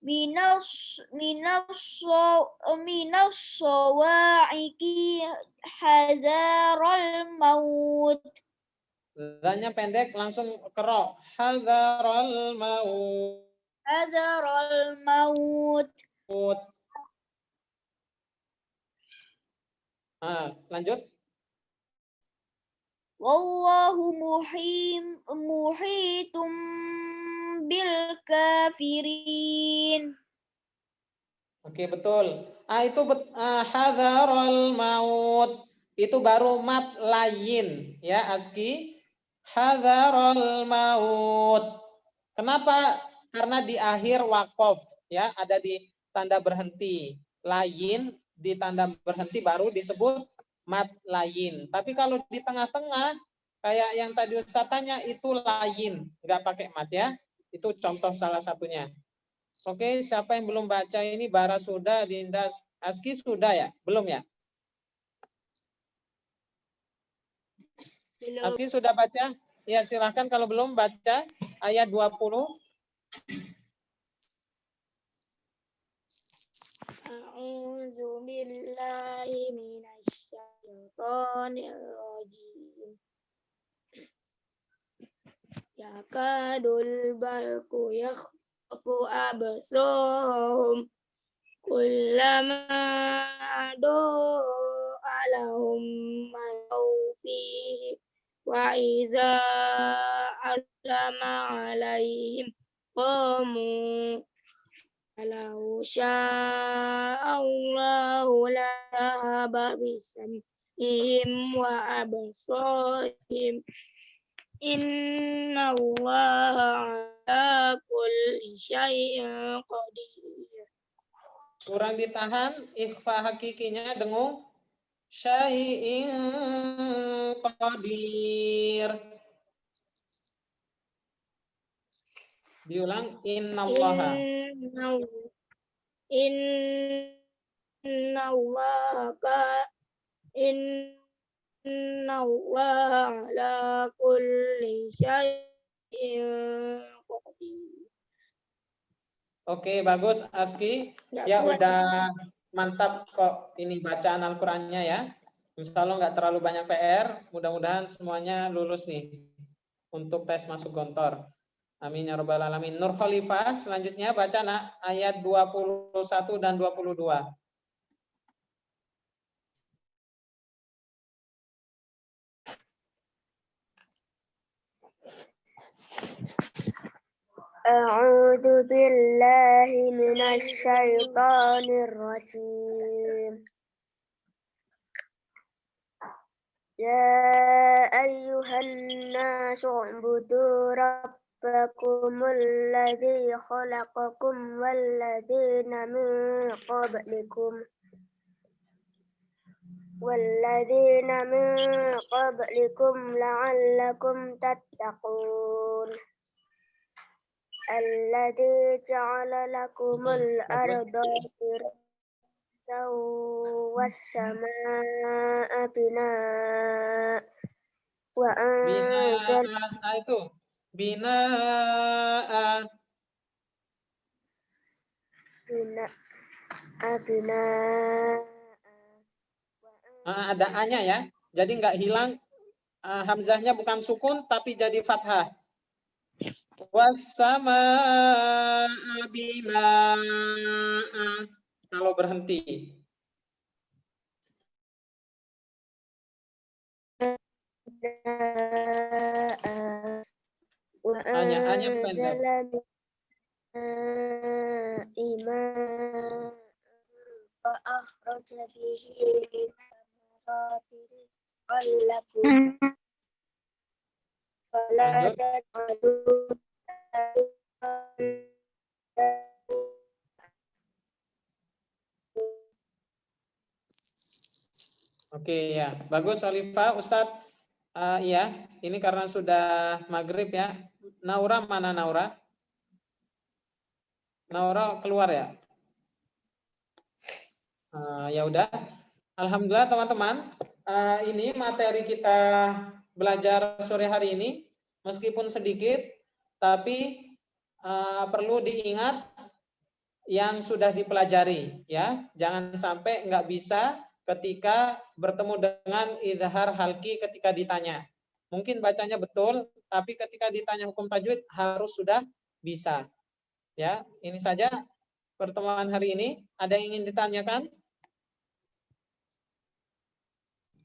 Minas sawwa'iki hadzarul maut. Zanya pendek langsung qira. Hadzarul maut. Lanjut. Wallahu muhitum bil kafirin. Oke, betul. Itu hadharul maut. Itu baru mat layin ya, Aski. Hadharul maut. Kenapa? Karena di akhir waqaf ya, ada di tanda berhenti. Layin di tanda berhenti baru disebut mat layin. Tapi kalau di tengah-tengah kayak yang tadi Ustaz tanya itu layin, nggak pakai mat ya. Itu contoh salah satunya. Oke, siapa yang belum baca ini? Bara sudah, Dinda, Aski sudah ya? Belum ya? Belum. Aski sudah baca? Ya, silahkan kalau belum baca ayat 20. A'udzu billahi minasyaitonir rajim. Yakadul barqu yakhfu absarhum kullama adaa lahum malau fihi wa iza azlama alaihim qamu walau sya'allahu la dhahaba bisam'ihim wa absarihim innallaha ala kulli syai'in qadir. Kurang ditahan, ikhfa hakikinya dengung. Syai'in qadir. Diulang, innallaha. Innallaha ala kulli syai'in qadir. Oke, bagus Aski. Ya udah mantap kok ini bacaan Al-Qur'annya ya. Insya Allah nggak terlalu banyak PR. Mudah-mudahan semuanya lulus nih untuk tes masuk Gontor. Amin ya rabbal alamin. Nur Khalifah selanjutnya baca nak ayat 21 dan 22. A'udzu billahi minasy syaithanir rajim. Ya ayyuhan nasu u'budu rabbakumul ladzi khalaqakum wal ladzina min qablikum la'allakum tattaqun. Alladzi ja'ala lakumul arda firasyan was samaa'a binaa wa anzal Itu binaa ada A-nya ya. Jadi nggak hilang, hamzahnya bukan sukun tapi jadi fathah. Wasama binaa kalau berhenti. Hanya pendek. فأخرج به من ثمرات رزقا لكم فلا تجعلوا Oke ya, bagus Alifah. Ustadz, iya, ini karena sudah maghrib ya. Naura mana Naura? Naura keluar ya? Ya udah. Alhamdulillah teman-teman, ini materi kita belajar sore hari ini, meskipun sedikit, tapi perlu diingat yang sudah dipelajari ya. Jangan sampai nggak bisa ketika bertemu dengan idhar halki ketika ditanya. Mungkin bacanya betul, tapi ketika ditanya hukum tajwid harus sudah bisa. Ya, ini saja pertemuan hari ini. Ada yang ingin ditanyakan?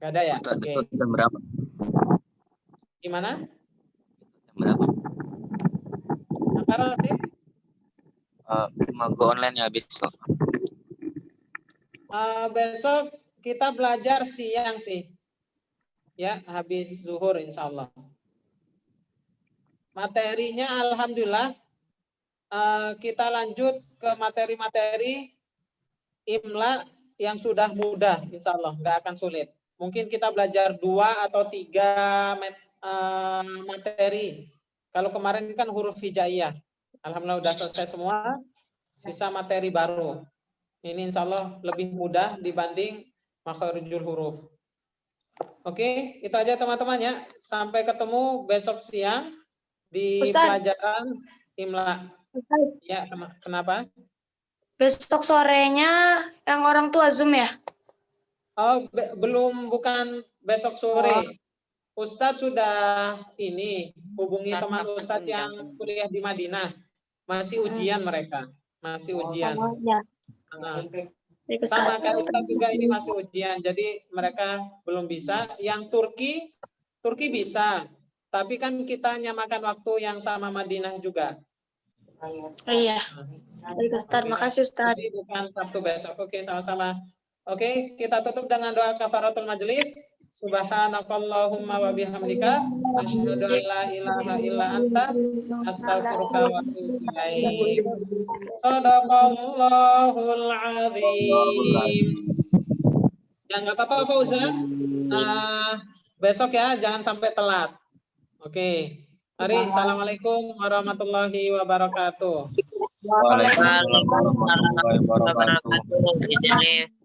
Gak ada ya? Ustaz, Oke. itu jam berapa? Gimana? Jam berapa? Apa sih? Mau go online ya besok. Besok kita belajar siang sih. Ya, habis zuhur insya Allah. Materinya alhamdulillah kita lanjut ke materi-materi imla yang sudah mudah insya Allah, nggak akan sulit. Mungkin kita belajar 2 atau 3 materi. Kalau kemarin kan huruf hijaiyah. Alhamdulillah udah selesai semua. Sisa materi baru. Ini insya Allah lebih mudah dibanding makharijul huruf. Oke, itu aja teman-teman ya. Sampai ketemu besok siang di pelajaran imla. Ya, kenapa? Besok sorenya yang orang tua Zoom ya? Oh, bukan besok sore. Ustadz sudah hubungi teman Ustadz yang kuliah di Madinah. Masih ujian mereka. Masih ujian. Sama kan kita juga ini masih ujian, jadi mereka belum bisa. Yang Turki bisa, tapi kan kita nyamakan waktu yang sama Madinah juga. Iya. Ustaz, makasih Ustaz. Jadi bukan Sabtu besok. Oke, sama-sama. Oke, kita tutup dengan doa kafaratul majelis. Subhanakallahumma wa bihamdika asyhadu an la ilaha illa anta astaghfiruka wa atubu ilaik. Shadaqallahul azim. Ya enggak apa-apa Fauzan. Besok ya, jangan sampai telat. Oke. Mari, assalamualaikum warahmatullahi wabarakatuh. Waalaikumsalam warahmatullahi wabarakatuh.